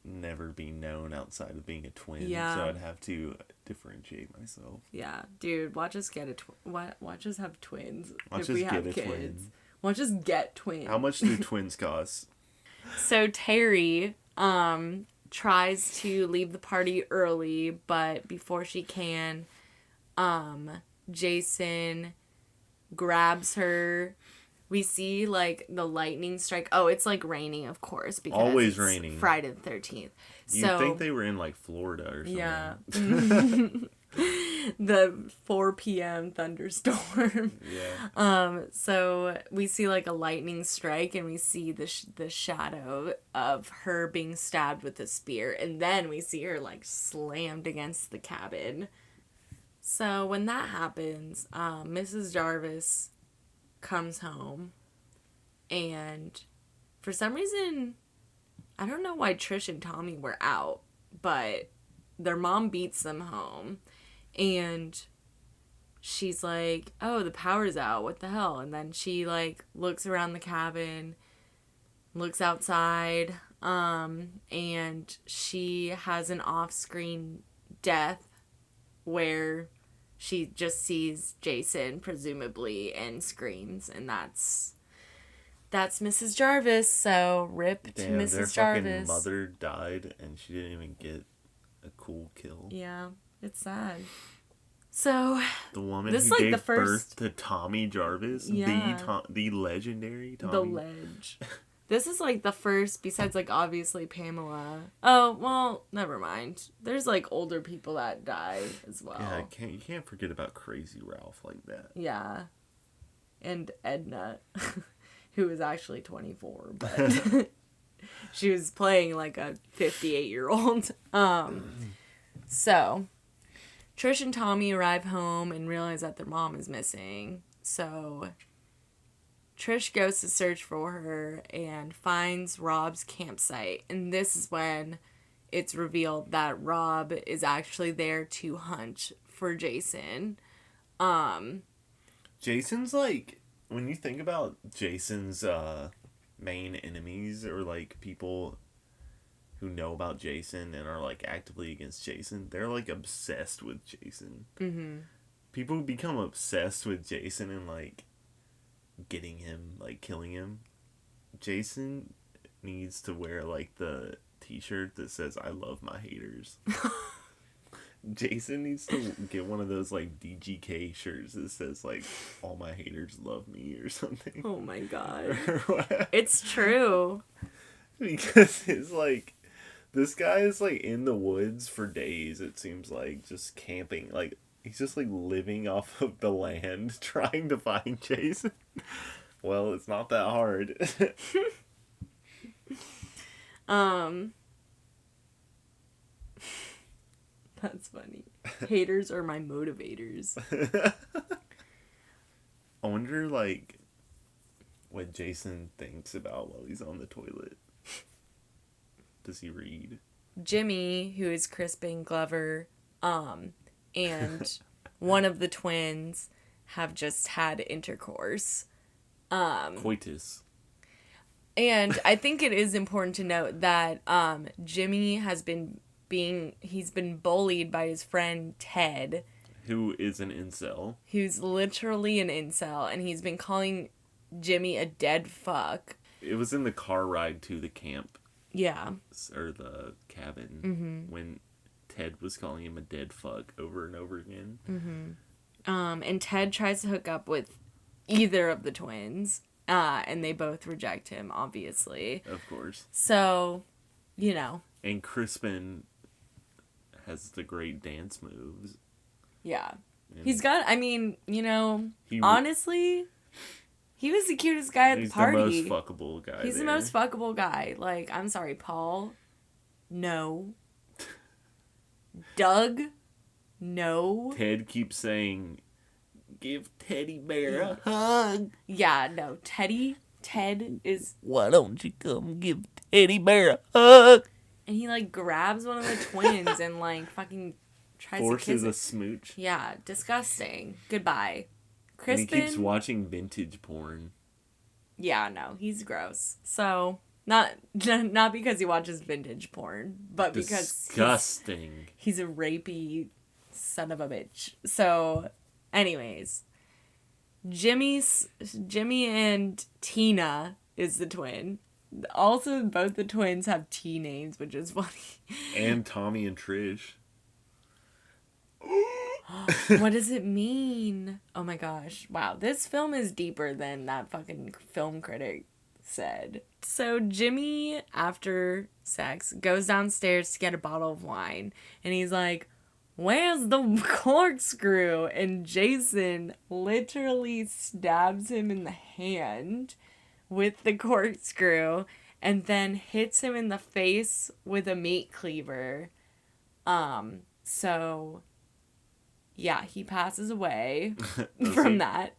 never be known outside of being a twin. Yeah. So I'd have to differentiate myself. Yeah, dude, watch us get watch us have twins Watch if us we get have a kids. twin. Watch us get twins. How much do twins cost? So Terry, tries to leave the party early, but before she can, Jason grabs her. We see, like, the lightning strike. Oh, it's, like, raining, of course, because Always it's raining. Friday the 13th. You'd think they were in, like, Florida or something. Yeah. The 4 p.m. thunderstorm. Yeah. So we see, like, a lightning strike, and we see the shadow of her being stabbed with a spear, and then we see her, like, slammed against the cabin. So when that happens, Mrs. Jarvis comes home, and for some reason, I don't know why Trish and Tommy were out, but their mom beats them home, and she's like, oh, the power's out, what the hell? And then she, like, looks around the cabin, looks outside, and she has an off-screen death where she just sees Jason, presumably, and screams, and that's Mrs. Jarvis. So rip to Damn, Mrs. their Jarvis. fucking mother died, and she didn't even get a cool kill. Yeah, it's sad. So The woman this who is like gave the first birth to Tommy Jarvis, Yeah. the legendary Tommy. the ledge. This is like the first, besides like obviously Pamela. Oh well, never mind. There's like older people that die as well. Yeah, you can't forget about Crazy Ralph like that. Yeah. And Edna, who was actually 24, but she was playing like a 58-year-old. So, Trish and Tommy arrive home and realize that their mom is missing. So, Trish goes to search for her and finds Rob's campsite. And this is when it's revealed that Rob is actually there to hunt for Jason. Jason's like, when you think about Jason's main enemies, or like people who know about Jason and are like actively against Jason, they're like obsessed with Jason. Mm-hmm. People become obsessed with Jason and like getting him, like killing him. Jason needs to wear like the t-shirt that says "I love my haters." Jason needs to get one of those like DGK shirts that says like "All my haters love me" or something. Oh my god. Or whatever. It's true. Because it's like, this guy is like in the woods for days, it seems like, just camping. Like, he's just like living off of the land trying to find Jason. Well, it's not that hard. That's funny. Haters are my motivators. I wonder, like, what Jason thinks about while he's on the toilet. Does he read? Jimmy, who is Crispin Glover, and one of the twins have just had intercourse. Coitus. And I think it is important to note that Jimmy has been he's been bullied by his friend Ted, Who is an incel. who's literally an incel, and he's been calling Jimmy a dead fuck. It was in the car ride to the camp. Yeah. Or the cabin. When Ted was calling him a dead fuck over and over again. And Ted tries to hook up with either of the twins, and they both reject him, obviously. Of course. So, you know. And Crispin has the great dance moves. Yeah. And He's got, I mean, you know, he- honestly, he was the cutest guy at the party. He's the most fuckable guy. He's the most fuckable guy. Like, I'm sorry, Paul. No. Doug. No. Ted keeps saying, "Give Teddy Bear a hug." Yeah, no. Ted is... Why don't you come give Teddy Bear a hug? And he, like, grabs one of the twins and, like, fucking tries to kiss Forces it. a smooch. Yeah, disgusting. Goodbye. And he Crispin... keeps watching vintage porn. Yeah, no, he's gross. So, not because he watches vintage porn, but because Disgusting. he's a rapey son of a bitch. So, anyways, Jimmy and Tina is the twin. Also, both the twins have T names, which is funny. And Tommy and Trish. What does it mean? Oh my gosh. Wow, this film is deeper than that fucking film critic said. So Jimmy, after sex, goes downstairs to get a bottle of wine. And he's like, where's the corkscrew? And Jason literally stabs him in the hand with the corkscrew and then hits him in the face with a meat cleaver. So yeah, he passes away from that.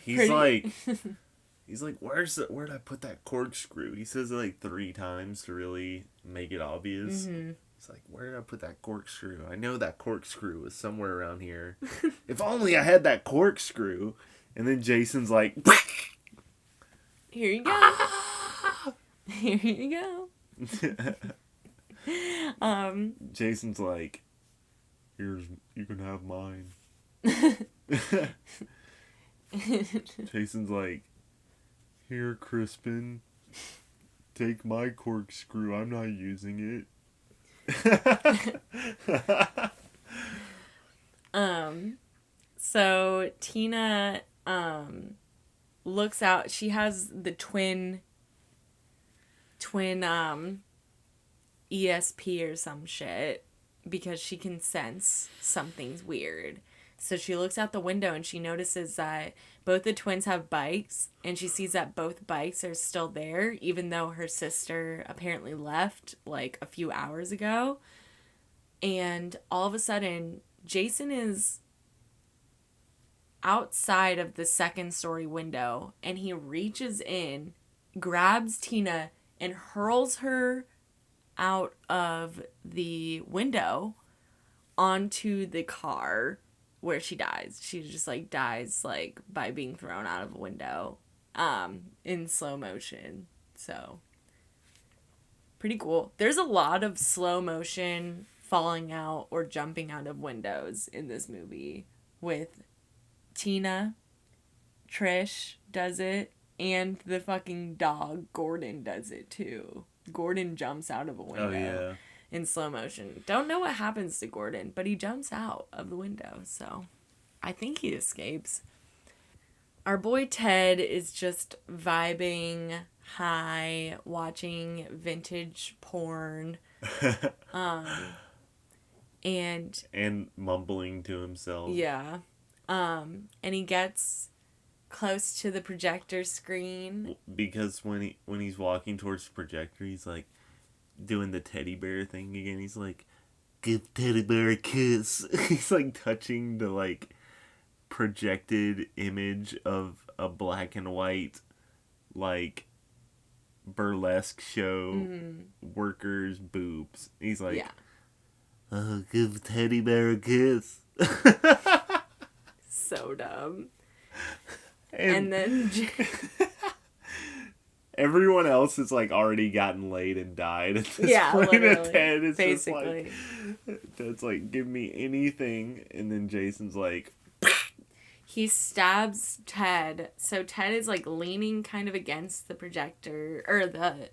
He's like, where'd I put that corkscrew? He says it like 3 times to really make it obvious. Mm-hmm. He's like, where did I put that corkscrew? I know that corkscrew was somewhere around here. If only I had that corkscrew. And then Jason's like, here you go. Here you go. Jason's like, you can have mine. Jason's like, here, Crispin, take my corkscrew. I'm not using it. So Tina looks out. She has the twin ESP or some shit because she can sense something's weird. So she looks out the window and she notices that both the twins have bikes, and she sees that both bikes are still there, even though her sister apparently left like a few hours ago. And all of a sudden, Jason is outside of the second story window, and he reaches in, grabs Tina, and hurls her out of the window onto the car where she dies. She just like dies like by being thrown out of a window in slow motion. So pretty cool. There's a lot of slow motion falling out or jumping out of windows in this movie with Tina. Trish does it, and the fucking dog Gordon does it too. Gordon jumps out of a window in slow motion. Don't know what happens to Gordon, but he jumps out of the window, so I think he escapes. Our boy Ted is just vibing high, watching vintage porn, and mumbling to himself. Yeah. And he gets close to the projector screen because when he's walking towards the projector, he's like doing the teddy bear thing again. He's like, give teddy bear a kiss. He's like touching the like projected image of a black and white like burlesque show workers' boobs. He's like, give teddy bear a kiss. So dumb. And then everyone else has like already gotten laid and died at this point. Literally, Ted is basically. Just like, Ted's like, give me anything, and then Jason's like, he stabs Ted. So Ted is like leaning kind of against the projector or the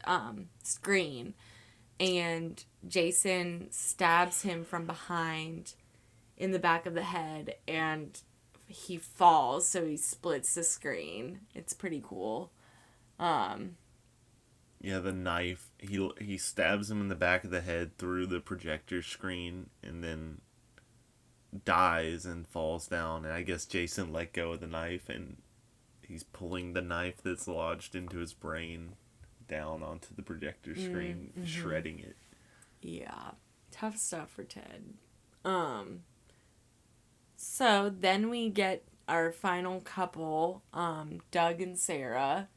screen, and Jason stabs him from behind in the back of the head, and he falls, so he splits the screen. It's pretty cool. Yeah, the knife, he stabs him in the back of the head through the projector screen, and then dies and falls down. And I guess Jason let go of the knife, and he's pulling the knife that's lodged into his brain down onto the projector screen, shredding it. Yeah, tough stuff for Ted. So then we get our final couple, Doug and Sarah.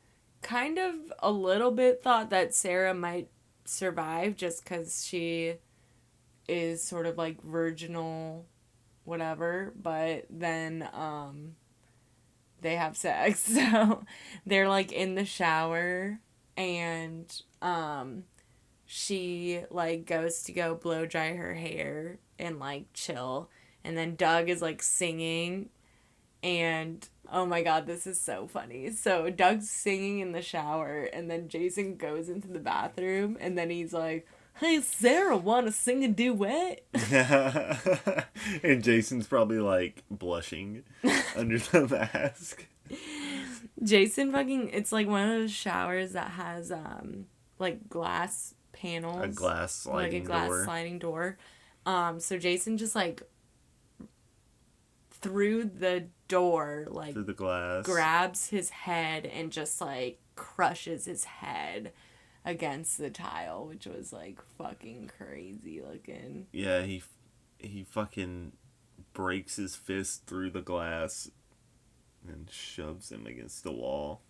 Kind of a little bit thought that Sarah might survive just because she is sort of like virginal, whatever. But then they have sex. So they're like in the shower, and she like goes to go blow dry her hair and like chill. And then Doug is like singing, And oh my god, this is so funny. So Doug's singing in the shower, and then Jason goes into the bathroom, and then he's like, "Hey Sarah, wanna sing a duet?" And Jason's probably like blushing under the mask. Jason fucking, it's like one of those showers that has like glass panels. A glass sliding like a glass door. sliding door. So Jason just like through the door, like Through the glass. grabs his head and just like crushes his head against the tile, which was like fucking crazy looking. Yeah, he fucking breaks his fist through the glass and shoves him against the wall.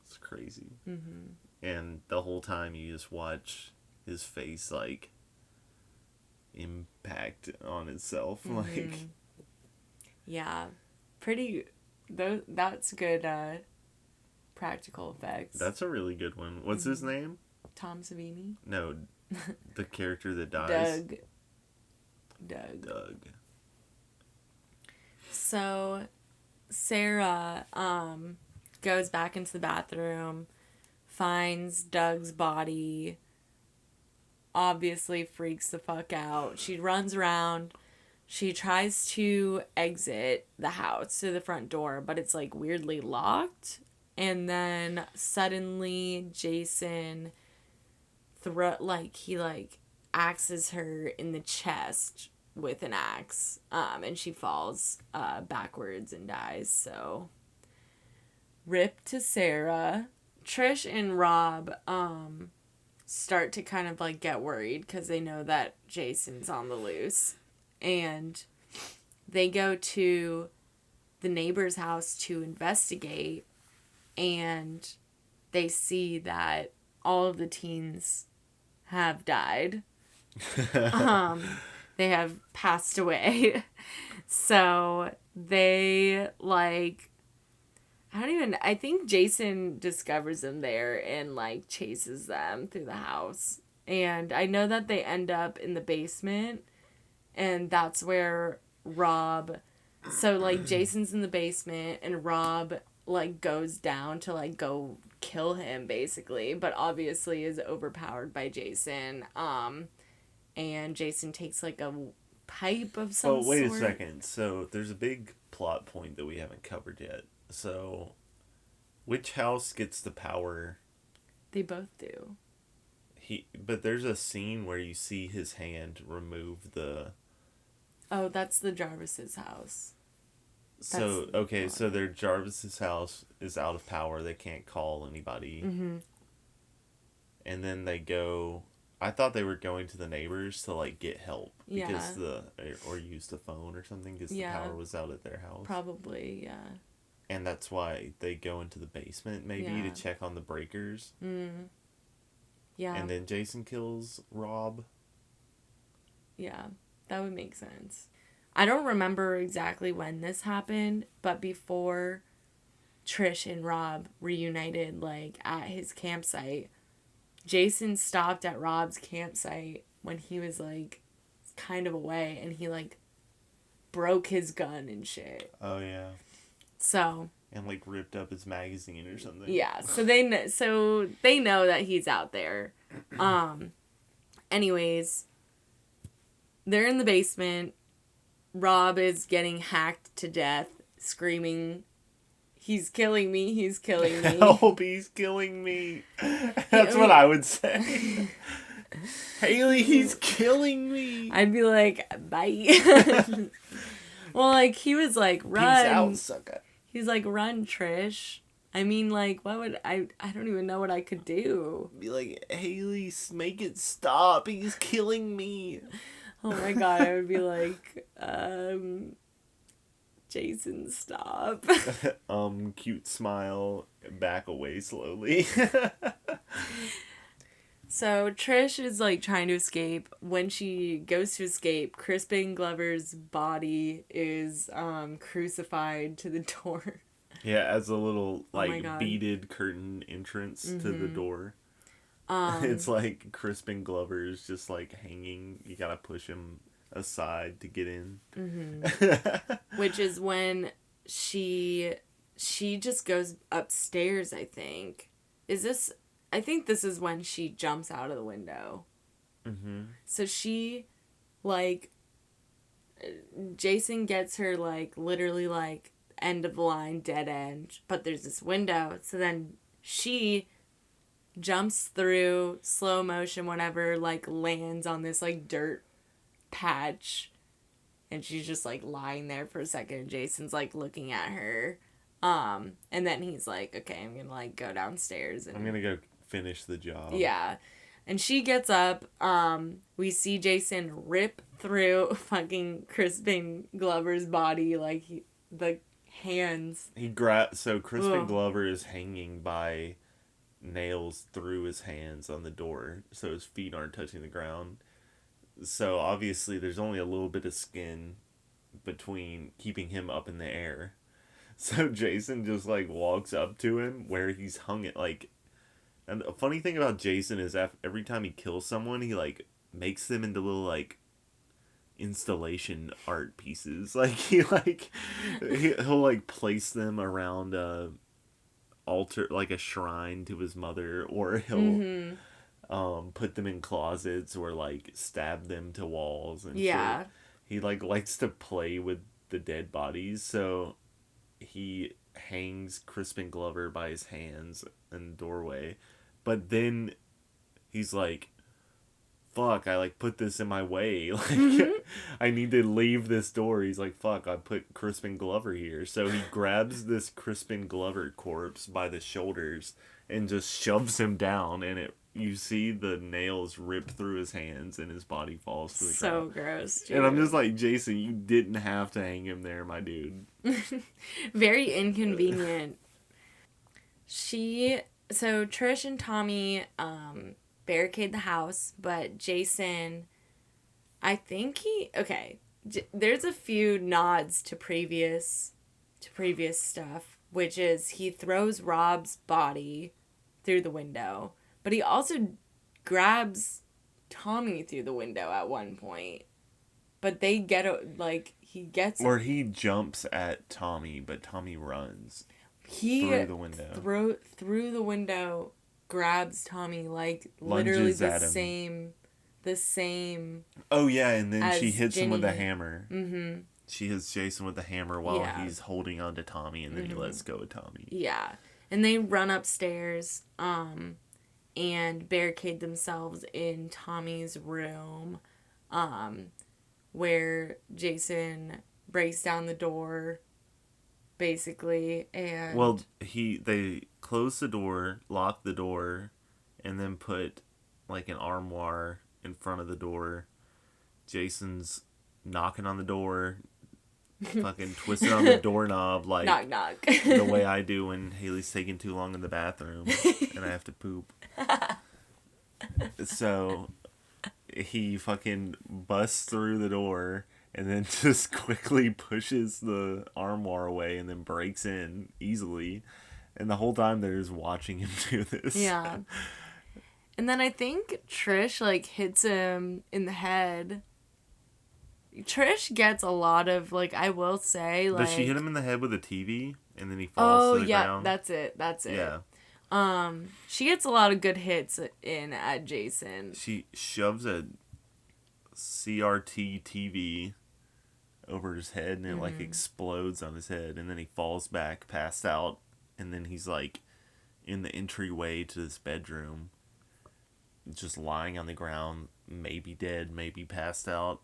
It's crazy. Mm-hmm. And the whole time you just watch his face like impact on itself. Mm-hmm. Like, yeah, pretty. That's good. Practical effects. that's a really good one. What's his name? Tom Savini. No, the character that dies. Doug. So Sarah goes back into the bathroom, finds Doug's body, obviously freaks the fuck out. She runs around. She tries to exit the house to the front door, but it's like weirdly locked. And then suddenly Jason he axes her in the chest with an axe, and she falls backwards and dies. So rip to Sarah. Trish and Rob start to kind of like get worried because they know that Jason's on the loose, and they go to the neighbor's house to investigate, and they see that all of the teens have died. They have passed away. So they I think Jason discovers them there and like chases them through the house. And I know that they end up in the basement, and that's where so like Jason's in the basement and Rob like goes down to like go kill him basically, but obviously is overpowered by Jason. And Jason takes like a pipe of some sort. Oh, wait a second. So there's a big plot point that we haven't covered yet. So which house gets the power? They both do. But there's a scene where you see his hand remove the... Oh, that's the Jarvis's house. So, okay, so their Jarvis's house is out of power. They can't call anybody. Mm-hmm. And then they go... I thought they were going to the neighbors to, like, get help. Because or use the phone or something, because the power was out at their house. Probably, yeah. And that's why they go into the basement, maybe, to check on the breakers. Mm. Yeah. And then Jason kills Rob. Yeah, that would make sense. I don't remember exactly when this happened, but before Trish and Rob reunited, like, at his campsite, Jason stopped at Rob's campsite when he was, like, kind of away, and he, like, broke his gun and shit. Oh, yeah. So... And, like, ripped up his magazine or something. Yeah, so they know that he's out there. Anyways, they're in the basement. Rob is getting hacked to death, screaming, "He's killing me, he's killing me." Help, he's killing me. That's what I would say. Haley, he's killing me. I'd be like, bye. Well, like, he was like, run. Peace out, sucker. He's like, run, Trish. I mean, like, what would I don't even know what I could do. Be like, Haley, make it stop. He's killing me. Oh my god, I would be like, Jason, stop. Cute smile, back away slowly. So Trish is like trying to escape. When she goes to escape, Crispin Glover's body is crucified to the door. Yeah, as a little like beaded curtain entrance to the door. It's like Crispin Glover's just like hanging. You gotta push him aside to get in. Mm-hmm. Which is when she just goes upstairs, I think. I think this is when she jumps out of the window. Mm-hmm. So she, like, Jason gets her, like, literally, like, end of the line, dead end, but there's this window. So then she jumps through, slow motion, whatever, like, lands on this, like, dirt patch. And she's just, like, lying there for a second. Jason's, like, looking at her. And then he's like, okay, I'm gonna, like, go downstairs. And I'm gonna go finish the job. yeah. And she gets up. We see Jason rip through fucking Crispin Glover's body, like, the hands. So Crispin Glover is hanging by nails through his hands on the door, so his feet aren't touching the ground. So obviously there's only a little bit of skin between keeping him up in the air. So Jason just, like, walks up to him where he's hung it, like... And a funny thing about Jason is every time he kills someone, he, like, makes them into little, like, installation art pieces. Like, he'll, like, place them around a altar, like a shrine to his mother, or he'll put them in closets, or, like, stab them to walls and shit. He, like, likes to play with the dead bodies, so he hangs Crispin Glover by his hands in the doorway, but then he's like, fuck, I, like, put this in my way, like, I need to leave this door. He's like, fuck, I put Crispin Glover here. So he grabs this Crispin Glover corpse by the shoulders and just shoves him down, and you see the nails rip through his hands, and his body falls to the ground. So gross, dude. And I'm just like, Jason, you didn't have to hang him there, my dude. Very inconvenient. So Trish and Tommy barricade the house, but Jason, I think there's a few nods to previous stuff, which is he throws Rob's body through the window, but he also grabs Tommy through the window at one point. But they Or he jumps at Tommy, but Tommy runs through the window. Through the window, grabs Tommy, like, Lunges literally the at him. same. Oh yeah, and then she hits him with a Ginny. hammer. Mm-hmm. She hits Jason with a hammer while he's holding on to Tommy, and then he lets go of Tommy. Yeah, and they run upstairs, and barricade themselves in Tommy's room, where Jason breaks down the door, basically, and... Well, they close the door, lock the door, and then put, like, an armoire in front of the door. Jason's knocking on the door, fucking twisting on the doorknob, like... Knock, knock. the way I do when Haley's taking too long in the bathroom, and I have to poop. So... he fucking busts through the door and then just quickly pushes the armoire away and then breaks in easily. And the whole time they're just watching him do this. Yeah. And then I think Trish, like, hits him in the head. Trish gets a lot of, like, I will say, like... Does she hit him in the head with a TV and then he falls to the ground? That's it. Yeah. She gets a lot of good hits in at Jason. She shoves a CRT TV over his head and it like explodes on his head, and then he falls back, passed out, and then he's like in the entryway to this bedroom, just lying on the ground, maybe dead, maybe passed out.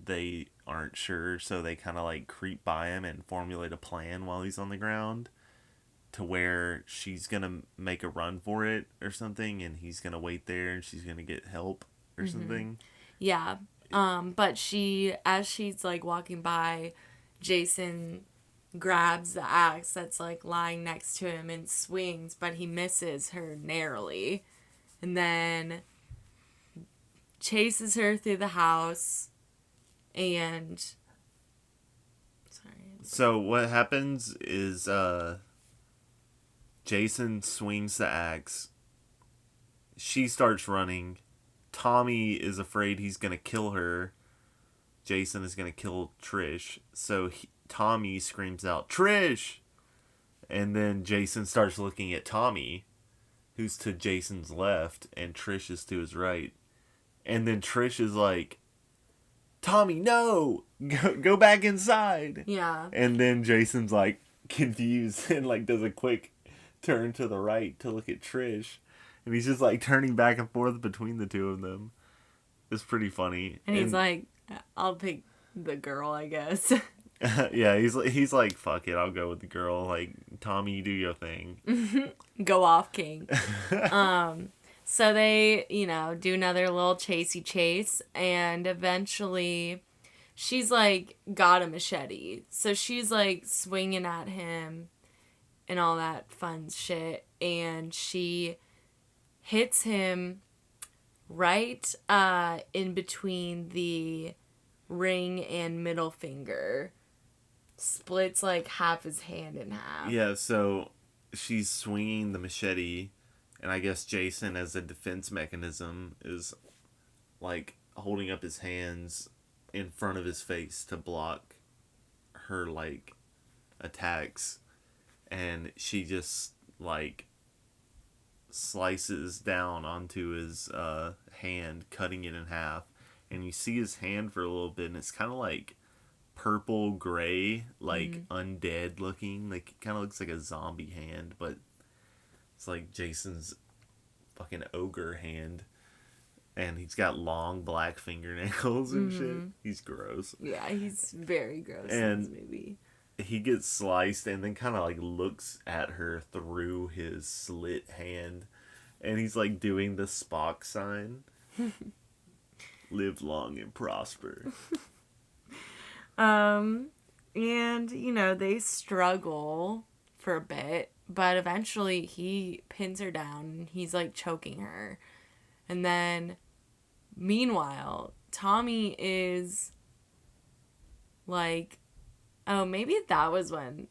They aren't sure, so they kind of like creep by him and formulate a plan while he's on the ground, to where she's gonna make a run for it or something, and he's gonna wait there and she's gonna get help or something. Yeah. But as she's like walking by, Jason grabs the axe that's like lying next to him and swings, but he misses her narrowly, and then chases her through the house. And so what happens is Jason swings the axe. She starts running. Tommy is afraid he's going to kill her. Jason is going to kill Trish. So Tommy screams out, Trish! And then Jason starts looking at Tommy, who's to Jason's left, and Trish is to his right. And then Trish is like, Tommy, no! Go back inside! Yeah. And then Jason's like confused and like does a quick turn to the right to look at Trish. And he's just like turning back and forth between the two of them. It's pretty funny. And he's like, I'll pick the girl, I guess. Yeah, he's like, fuck it, I'll go with the girl. Like, Tommy, you do your thing. Go off, King. So they, do another little chasey chase, and eventually she's like got a machete. So she's like swinging at him and all that fun shit, and she hits him right in between the ring and middle finger. Splits like half his hand in half. Yeah, so she's swinging the machete, and I guess Jason, as a defense mechanism, is like holding up his hands in front of his face to block her like attacks, and she just like slices down onto his hand, cutting it in half, and you see his hand for a little bit, and it's kind of like purple gray, like undead looking. Like, it kind of looks like a zombie hand, but it's like Jason's fucking ogre hand, and he's got long black fingernails and shit. He's gross. Yeah, he's very gross and in this movie. He gets sliced and then kind of like looks at her through his slit hand, and he's like doing the Spock sign. Live long and prosper. And, they struggle for a bit, but eventually he pins her down and he's, like, choking her. And then, meanwhile, Tommy is, like, oh, maybe that was when...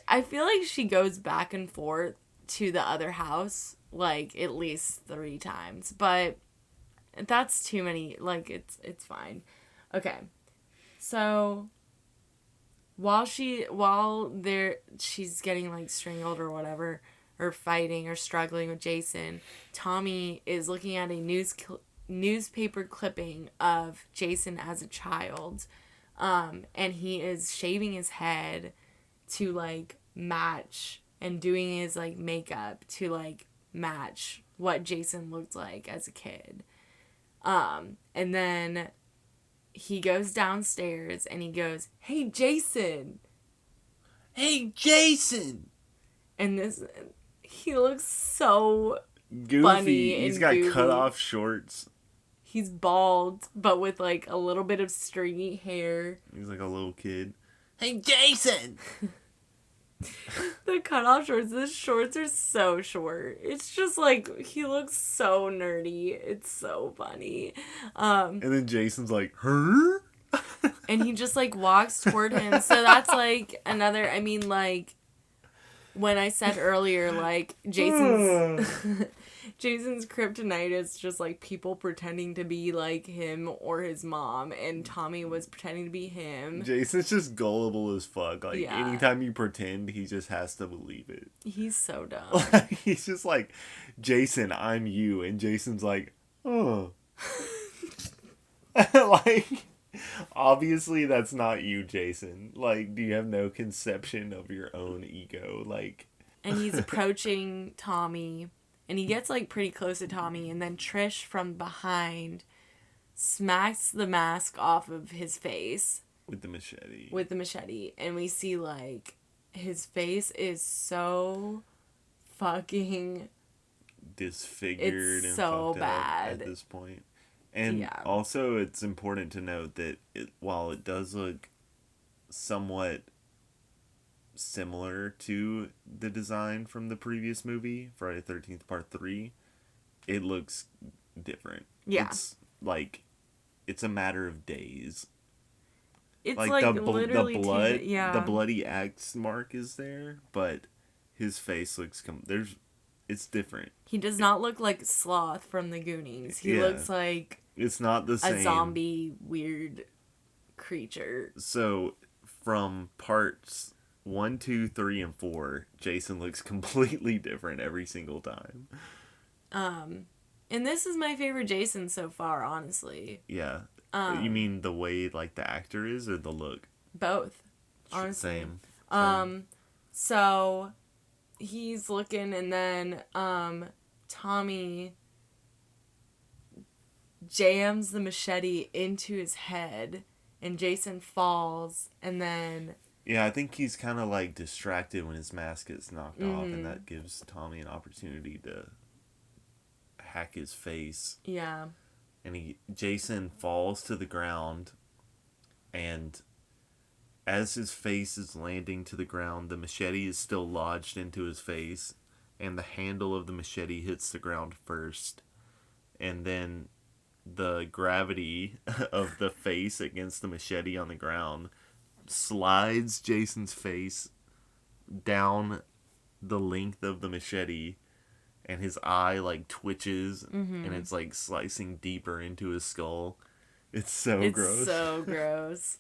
I feel like she goes back and forth to the other house, like, at least 3 times. But that's too many. Like, it's fine. Okay, so while she's getting like strangled or whatever, or fighting or struggling with Jason, Tommy is looking at a newspaper clipping of Jason as a child, and he is shaving his head to like match, and doing his like makeup to like match what Jason looked like as a kid, and then he goes downstairs and he goes, "Hey, Jason!" Hey, Jason! And he looks so Goofy. funny and He's got goofy. cut off shorts. He's bald, but with like a little bit of stringy hair. He's like a little kid. Hey, Jason! The cut off shorts, the shorts are so short. It's just like, he looks so nerdy. It's so funny. And then Jason's like, her? And he just like walks toward him. So that's like another, like, when I said earlier, like, Jason's kryptonite is just like people pretending to be like him or his mom, and Tommy was pretending to be him. Jason's just gullible as fuck. Like, Yeah. anytime you pretend, he just has to believe it. He's so dumb. He's just like, Jason, I'm you. And Jason's like, oh. Like, obviously that's not you, Jason. Like, do you have no conception of your own ego? Like, And he's approaching Tommy, and he gets like pretty close to Tommy, and then Trish from behind smacks the mask off of his face with the machete. And we see like his face is so fucking disfigured and so fucked bad up at this point. And Yeah. also it's important to note that while it does look somewhat similar to the design from the previous movie, Friday the 13th Part 3, it looks different. Yeah. It's like, it's a matter of days. It's Like, like the literally blood, yeah. the bloody axe mark is there, but his face looks, it's different. He does not look like Sloth from the Goonies. He Yeah. looks like It's not the same. a zombie weird creature. So from parts 1, 2, 3, and 4, Jason looks completely different every single time. And this is my favorite Jason so far, honestly. Yeah. You mean the way, like, the actor is, or the look? Both. Honestly. Same. So he's looking, and then Tommy jams the machete into his head, and Jason falls, and then... Yeah, I think he's kind of, like, distracted when his mask gets knocked off, and that gives Tommy an opportunity to hack his face. Yeah. And Jason falls to the ground, and as his face is landing to the ground, the machete is still lodged into his face, and the handle of the machete hits the ground first, and then the gravity of the face against the machete on the ground slides Jason's face down the length of the machete, and his eye, like, twitches, and it's, like, slicing deeper into his skull. It's so gross. It's so gross.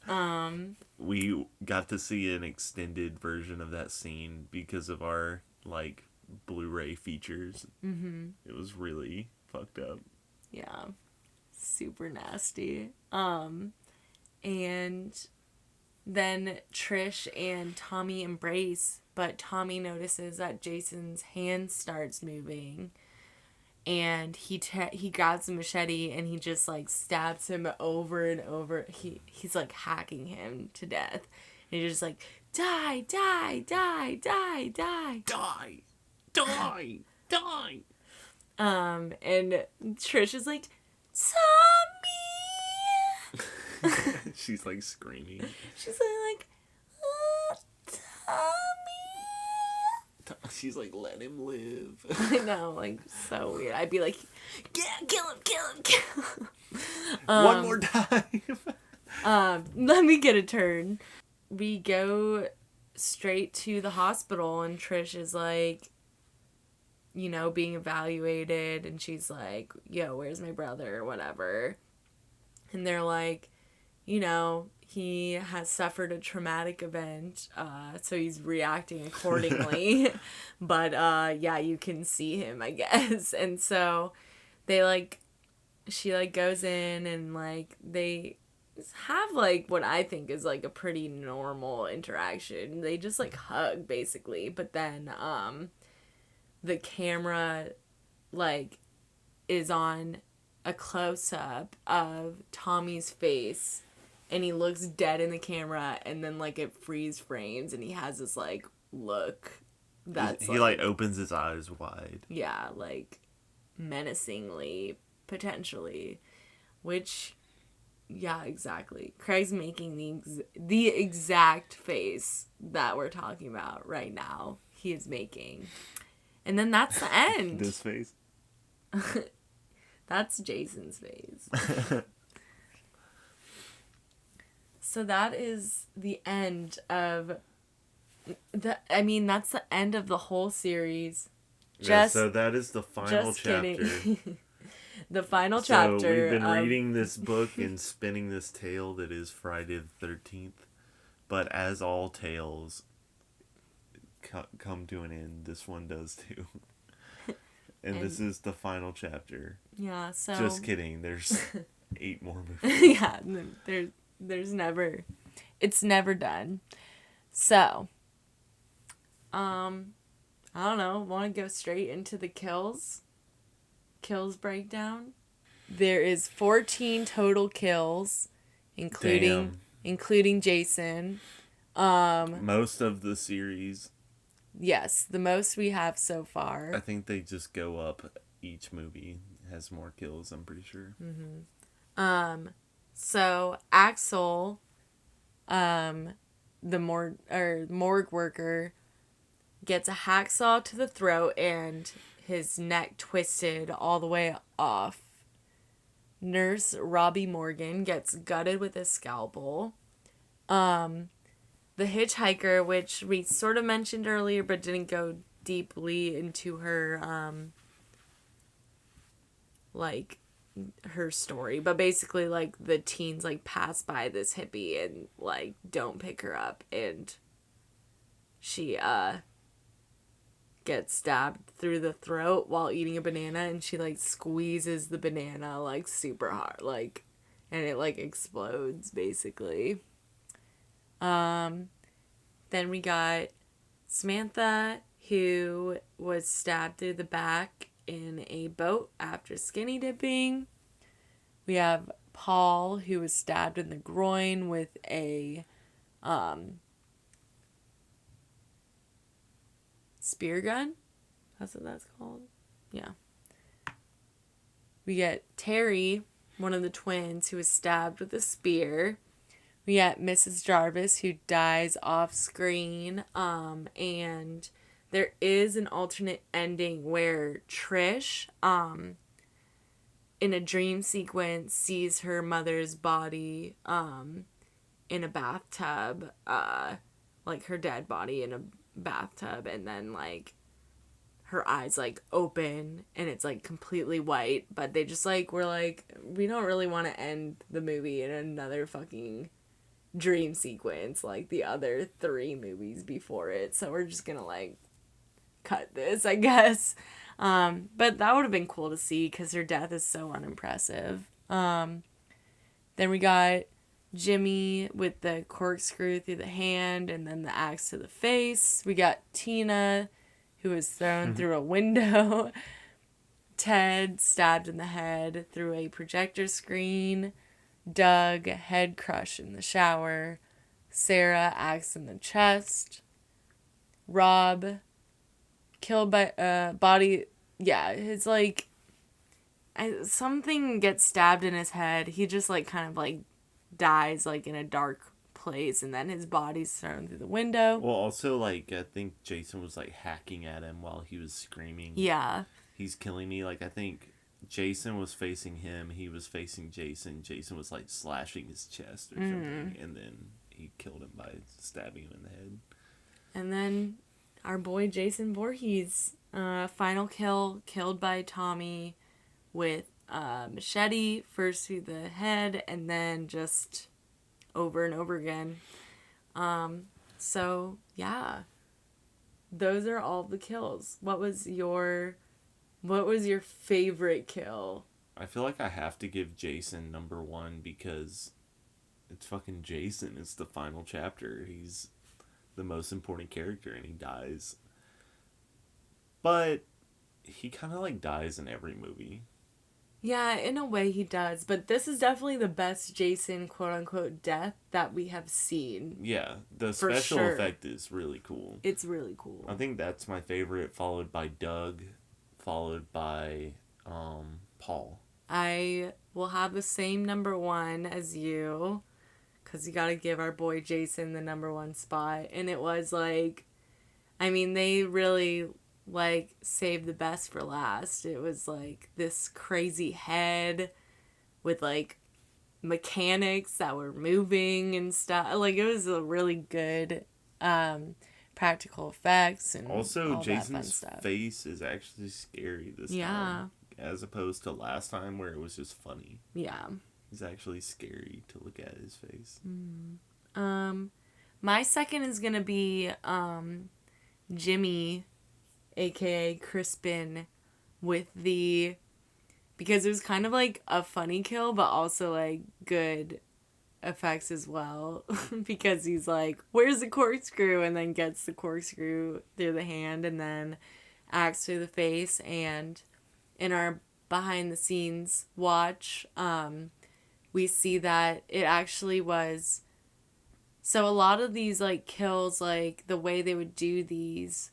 We got to see an extended version of that scene because of our, like, Blu-ray features. It was really fucked up. Yeah. Super nasty. And then Trish and Tommy embrace, but Tommy notices that Jason's hand starts moving, and he grabs the machete and he just, like, stabs him over and over. He's like hacking him to death, and he's just like, die, die, die, die, die, Die! Die! Die! And Trish is like, Tommy! She's, like, screaming. She's like, oh, Tommy! She's like, let him live. I know, like, so weird. I'd be like, yeah, kill him, kill him, kill him. One more time. Let me get a turn. We go straight to the hospital, and Trish is like, you know, being evaluated, and she's like, yo, where's my brother, or whatever. And they're like, you know, he has suffered a traumatic event, so he's reacting accordingly. But, yeah, you can see him, I guess. And so they, like, she, like, goes in, and, like, they have, like, what I think is, like, a pretty normal interaction. They just, like, hug, basically. But then, the camera, like, is on a close-up of Tommy's face, and he looks dead in the camera, and then, like, it freeze frames, and he has this, like, look that's, he like, opens his eyes wide. Yeah, like, menacingly, potentially, which, yeah, exactly. Craig's making the exact face that we're talking about right now. He is making. And then that's the end. This face? That's Jason's face. So that is the end of that's the end of the whole series. So that is the final chapter. Kidding. The final chapter. So we've been reading this book and spinning this tale that is Friday the 13th. But as all tales come to an end, this one does too. And this is the final chapter. Yeah, so... Just kidding. There's 8 more movies. Yeah, there's never... It's never done. So, I don't know. Want to go straight into the kills? Kills breakdown? There is 14 total kills, including Jason. Most of the series. Yes, the most we have so far. I think they just go up. Each movie has more kills, I'm pretty sure. Mm-hmm. So Axel, the morgue worker, gets a hacksaw to the throat and his neck twisted all the way off. Nurse Robbie Morgan gets gutted with a scalpel. The hitchhiker, which we sort of mentioned earlier but didn't go deeply into her, her story, but basically, like, the teens, like, pass by this hippie and, like, don't pick her up, and she, gets stabbed through the throat while eating a banana, and she, like, squeezes the banana, like, super hard, like, and it, like, explodes, basically. Then we got Samantha, who was stabbed through the back in a boat after skinny dipping. We have Paul, who was stabbed in the groin with a spear gun. That's what that's called. Yeah. We get Terry, one of the twins, who was stabbed with a spear. We got Mrs. Jarvis, who dies off screen. And there is an alternate ending where Trish, in a dream sequence, sees her mother's body, in a bathtub, like her dead body in a bathtub, and then, like, her eyes, like, open, and it's, like, completely white, but they just, like, were like, we don't really want to end the movie in another fucking dream sequence like the other 3 movies before it, so we're just gonna, like, cut this, I guess. But that would have been cool to see, because her death is so unimpressive. Then we got Jimmy with the corkscrew through the hand and then the axe to the face. We got Tina, who was thrown through a window. Ted stabbed in the head through a projector screen. Doug, head crush in the shower. Sarah, axe in the chest. Rob, killed by body. Yeah, it's like something gets stabbed in his head. He just, like, kind of, like, dies, like, in a dark place, and then his body's thrown through the window. Well, also, like, I think Jason was, like, hacking at him while he was screaming. Yeah. He's killing me. Like, I think Jason was facing him. He was facing Jason. Jason was, like, slashing his chest or something, and then he killed him by stabbing him in the head. And then our boy Jason Voorhees, final kill, killed by Tommy with machete, first through the head, and then just over and over again. So, yeah. Those are all the kills. What was your favorite kill? I feel like I have to give Jason number 1 because it's fucking Jason. It's the final chapter. He's the most important character, and he dies. But he kind of, like, dies in every movie. Yeah, in a way he does, but this is definitely the best Jason quote-unquote death that we have seen. Yeah, the special effect is really cool. It's really cool. I think that's my favorite, followed by Doug, followed by Paul. I will have the same number 1 as you, because you gotta give our boy Jason the number 1 spot, and it was, like, I mean, they really, like, saved the best for last. It was, like, this crazy head with, like, mechanics that were moving and stuff. Like, it was a really good practical effects and also all Jason's that fun stuff. face is actually scary this time, as opposed to last time where it was just funny. Yeah. He's actually scary to look at his face. My second is gonna be Jimmy, aka Crispin, with because it was kind of like a funny kill, but also, like, good effects as well. Because he's like, where's the corkscrew? And then gets the corkscrew through the hand, and then axe through the face. And in our behind the scenes watch, we see that it actually was, so a lot of these, like, kills, like, the way they would do these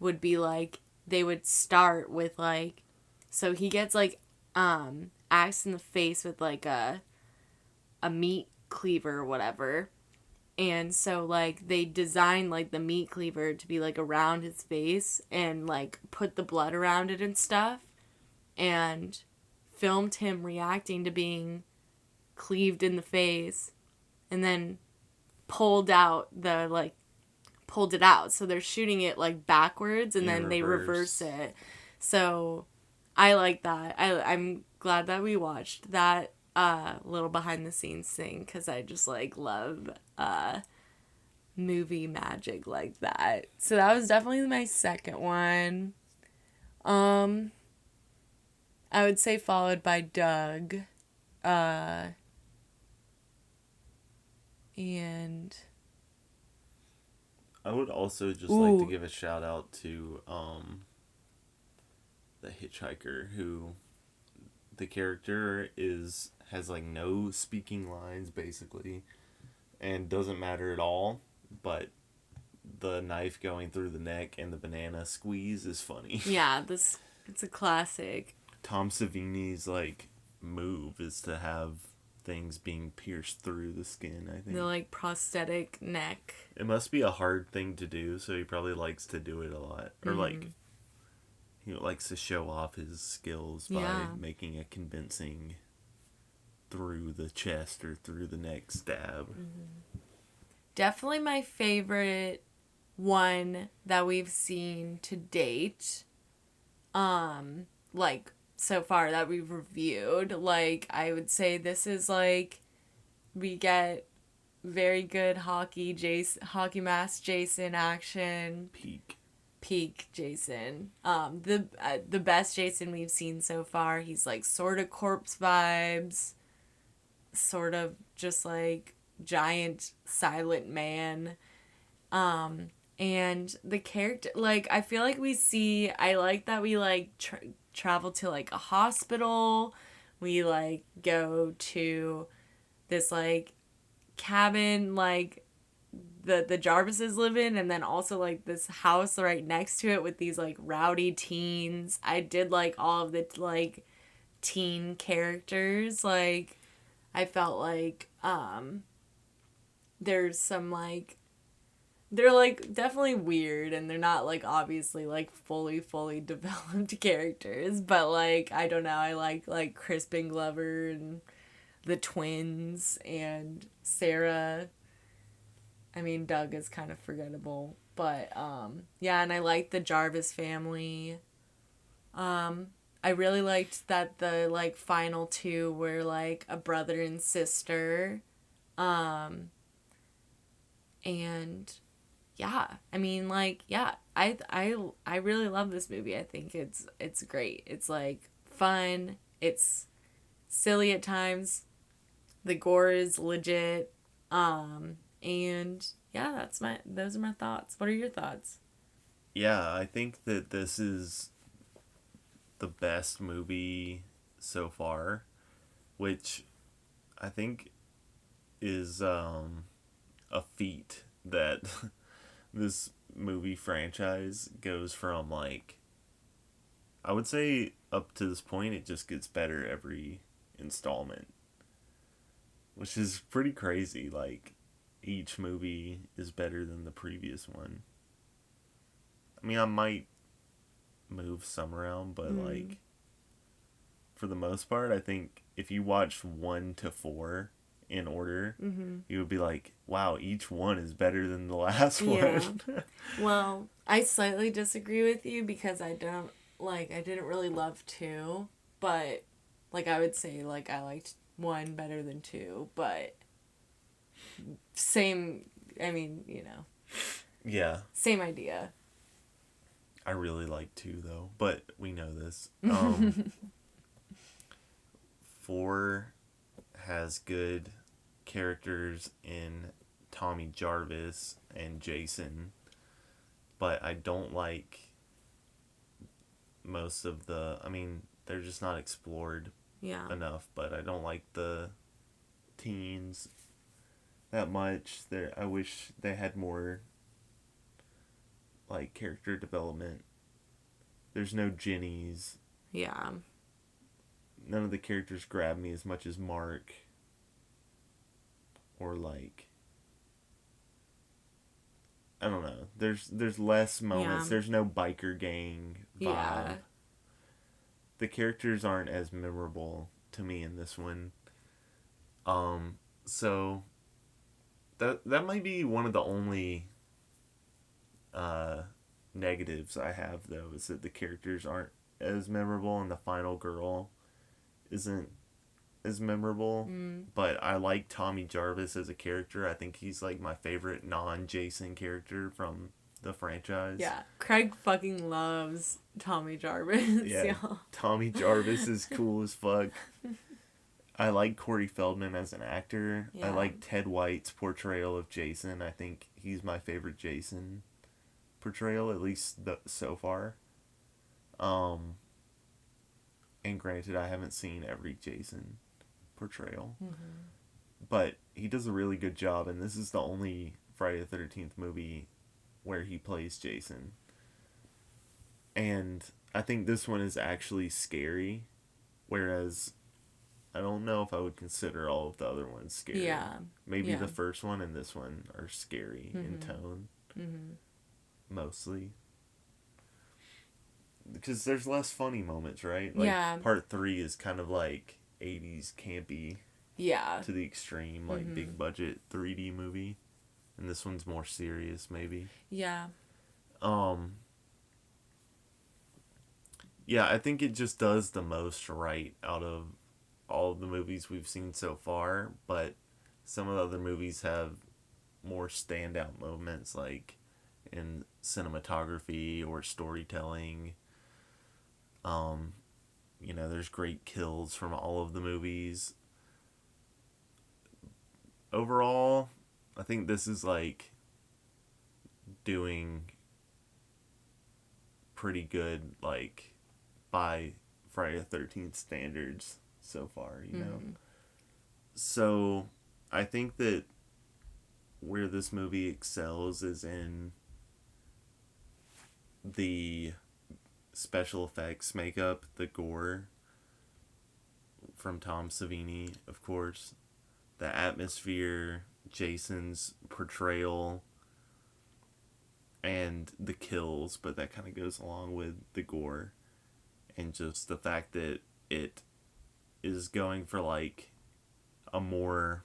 would be, like, they would start with, like, so he gets, like, axe in the face with, like, a meat cleaver or whatever, and so, like, they designed, like, the meat cleaver to be, like, around his face and, like, put the blood around it and stuff, and filmed him reacting to being cleaved in the face, and then pulled it out, so they're shooting it, like, backwards, and then they reverse it. So I like that. I'm glad that we watched that little behind the scenes thing, because I just like love movie magic like that. So that was definitely my second one. I would say followed by Doug. And I would also just like to give a shout out to the Hitchhiker, who the character has like no speaking lines basically, and doesn't matter at all, but the knife going through the neck and the banana squeeze is funny. Yeah, it's a classic. Tom Savini's like move is to have things being pierced through the skin, I think. The like prosthetic neck. It must be a hard thing to do, so he probably likes to do it a lot. Or like he likes to show off his skills by making a convincing through the chest or through the neck stab. Definitely my favorite one that we've seen to date. Like so far that we've reviewed. Like I would say this is like we get very good hockey mask Jason action. Peak Jason. The best Jason we've seen so far. He's like sort of corpse vibes, sort of just like giant silent man. And the character, like, I feel like I like that we like travel to like a hospital. We like go to this like cabin like the Jarvises live in, and then also like this house right next to it with these like rowdy teens. I did like all of the like teen characters. Like I felt like there's some like they're like definitely weird, and they're not like obviously like fully developed characters, but like I don't know, I like Crispin Glover and the twins and Sarah. I mean, Doug is kind of forgettable, but yeah, and I like the Jarvis family. I really liked that the like final two were like a brother and sister. And yeah, I mean, like, yeah, I really love this movie. I think it's great. It's like fun. It's silly at times. The gore is legit. And yeah, those are my thoughts. What are your thoughts? Yeah, I think that this is the best movie so far, which I think is a feat that this movie franchise goes from, like, I would say up to this point it just gets better every installment, which is pretty crazy. Like, each movie is better than the previous one. I mean, I might move some around, but like for the most part, I think if you watched 1 to 4 in order, you would be like, wow, each one is better than the last one. Well, I slightly disagree with you because I didn't really love 2, but like I would say like I liked 1 better than 2, but same, I mean, you know. Yeah. Same idea. I really like 2 though, but we know this. 4 has good characters in Tommy Jarvis and Jason, but I don't like most of I mean, they're just not explored enough, but I don't like the teens that much. I wish they had more like character development. There's no Jennies. Yeah. None of the characters grab me as much as Mark. Or like, I don't know. There's less moments. Yeah. There's no biker gang vibe. Yeah. The characters aren't as memorable to me in this one. So that might be one of the only negatives I have, though, is that the characters aren't as memorable, and the final girl isn't as memorable. But I like Tommy Jarvis as a character. I think he's like my favorite non-Jason character from the franchise. Yeah. Craig fucking loves Tommy Jarvis. Yeah. Tommy Jarvis is cool as fuck. I like Corey Feldman as an actor. Yeah. I like Ted White's portrayal of Jason. I think he's my favorite Jason portrayal, at least so far. And granted, I haven't seen every Jason portrayal. But he does a really good job, and this is the only Friday the 13th movie where he plays Jason. And I think this one is actually scary, whereas I don't know if I would consider all of the other ones scary. Yeah. Maybe Yeah. the first one and this one are scary in tone. Mostly. Because there's less funny moments, right? Like, Yeah. part 3 is kind of like 80s campy Yeah. to the extreme, like big budget 3D movie. And this one's more serious, maybe. Yeah. Yeah, I think it just does the most right out of all of the movies we've seen so far, but some of the other movies have more standout moments, like in cinematography or storytelling. There's great kills from all of the movies. Overall, I think this is like doing pretty good, like, by Friday the 13th standards so far, you know? So, I think that where this movie excels is in the special effects makeup, the gore from Tom Savini, of course, the atmosphere, Jason's portrayal, and the kills, but that kind of goes along with the gore, and just the fact that it is going for like a more,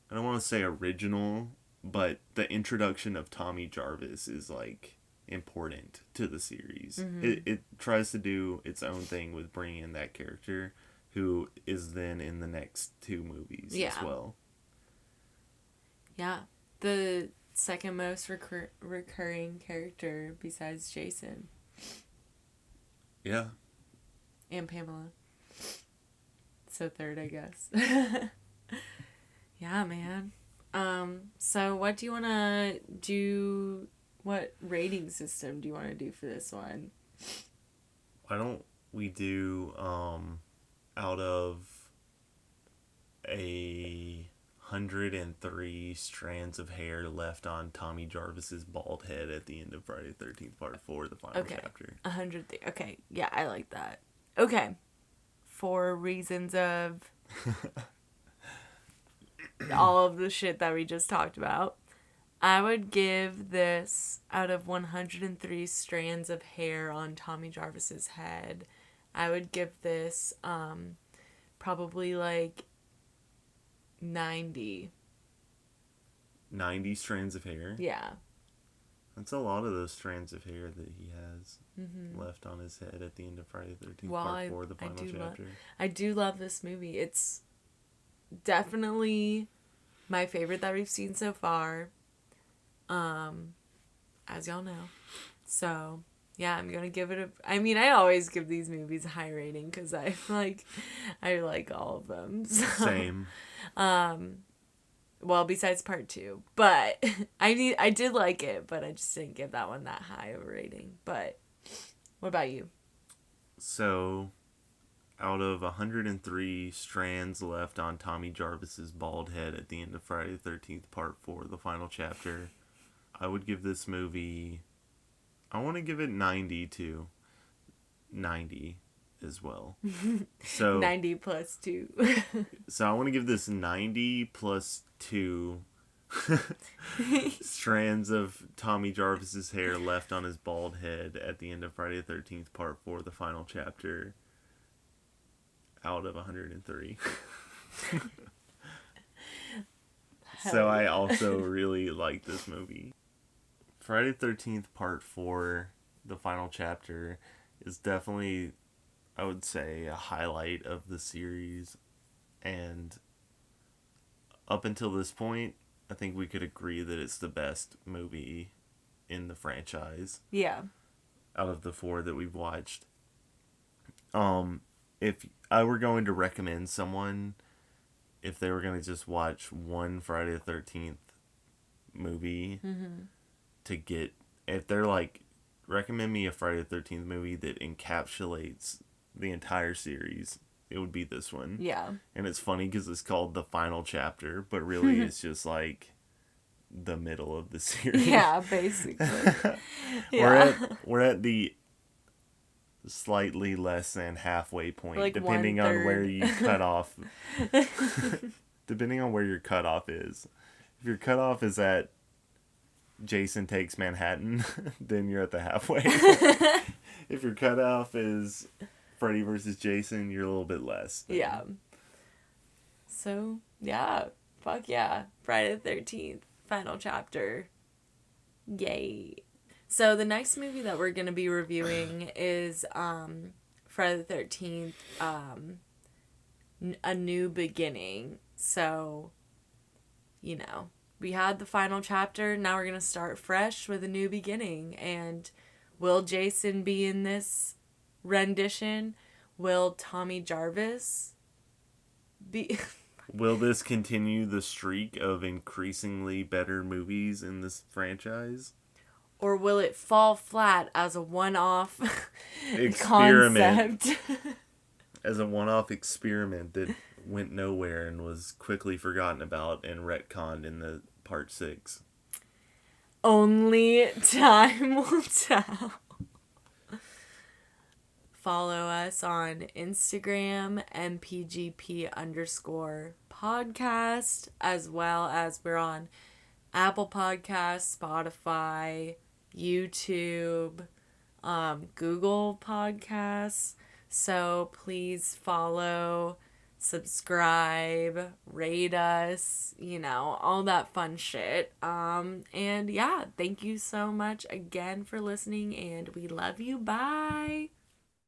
I don't want to say original, but the introduction of Tommy Jarvis is like important to the series. It tries to do its own thing with bringing in that character, who is then in the next 2 movies as well. Yeah. The second most recurring character besides Jason. Yeah. And Pamela. So third, I guess. Yeah, man. So what do you want to do? What rating system do you want to do for this one? Why don't we do, out of 103 strands of hair left on Tommy Jarvis's bald head at the end of Friday the 13th Part 4, the final chapter. 100. Okay, yeah, I like that. Okay, for reasons of all of the shit that we just talked about, I would give this, out of 103 strands of hair on Tommy Jarvis's head, I would give this probably like 90. 90 strands of hair? Yeah. That's a lot of those strands of hair that he has left on his head at the end of Friday the 13th Part 4, the final chapter. I do love this movie. It's definitely my favorite that we've seen so far. As y'all know. So, yeah, I'm gonna give it I always give these movies a high rating because I like all of them. So, Same. Well, besides part 2. But I did like it, but I just didn't give that one that high of a rating. But what about you? So, out of 103 strands left on Tommy Jarvis's bald head at the end of Friday the 13th Part 4, the final chapter, I would give this movie, I want to give it 90 too. 90 as well. So 90 plus 2. So I want to give this 90 plus 2 strands of Tommy Jarvis's hair left on his bald head at the end of Friday the 13th Part 4, the final chapter, out of 103. So I also really like this movie. Friday the 13th Part 4, the final chapter, is definitely I would say, a highlight of the series. And up until this point, I think we could agree that it's the best movie in the franchise. Yeah. Out of the 4 that we've watched. If I were going to recommend someone, if they were going to just watch one Friday the 13th movie to get, if they're like, recommend me a Friday the 13th movie that encapsulates the entire series, it would be this one. Yeah. And it's funny because it's called The Final Chapter, but really it's just the middle of the series. Yeah, basically. Yeah. We're at the slightly less than halfway point, depending 1/3. on where you cut off. Depending on where your cutoff is. If your cutoff is at Jason Takes Manhattan, then you're at the halfway. If your cutoff is Freddy versus Jason, you're a little bit less. Yeah. So, yeah. Fuck yeah. Friday the 13th. Final chapter. Yay. So, the next movie that we're going to be reviewing is Friday the 13th, A New Beginning. So, we had the final chapter. Now we're going to start fresh with a new beginning. And will Jason be in this rendition? Will Tommy Jarvis be... Will this continue the streak of increasingly better movies in this franchise? Or will it fall flat as a one-off experiment? concept? As a one-off experiment that went nowhere and was quickly forgotten about and retconned in the part 6. Only time will tell. Follow us on Instagram, mpgp_podcast, as well as we're on Apple Podcasts, Spotify, YouTube, Google Podcasts. So please follow, subscribe, rate us, all that fun shit. And yeah, thank you so much again for listening, and we love you. Bye.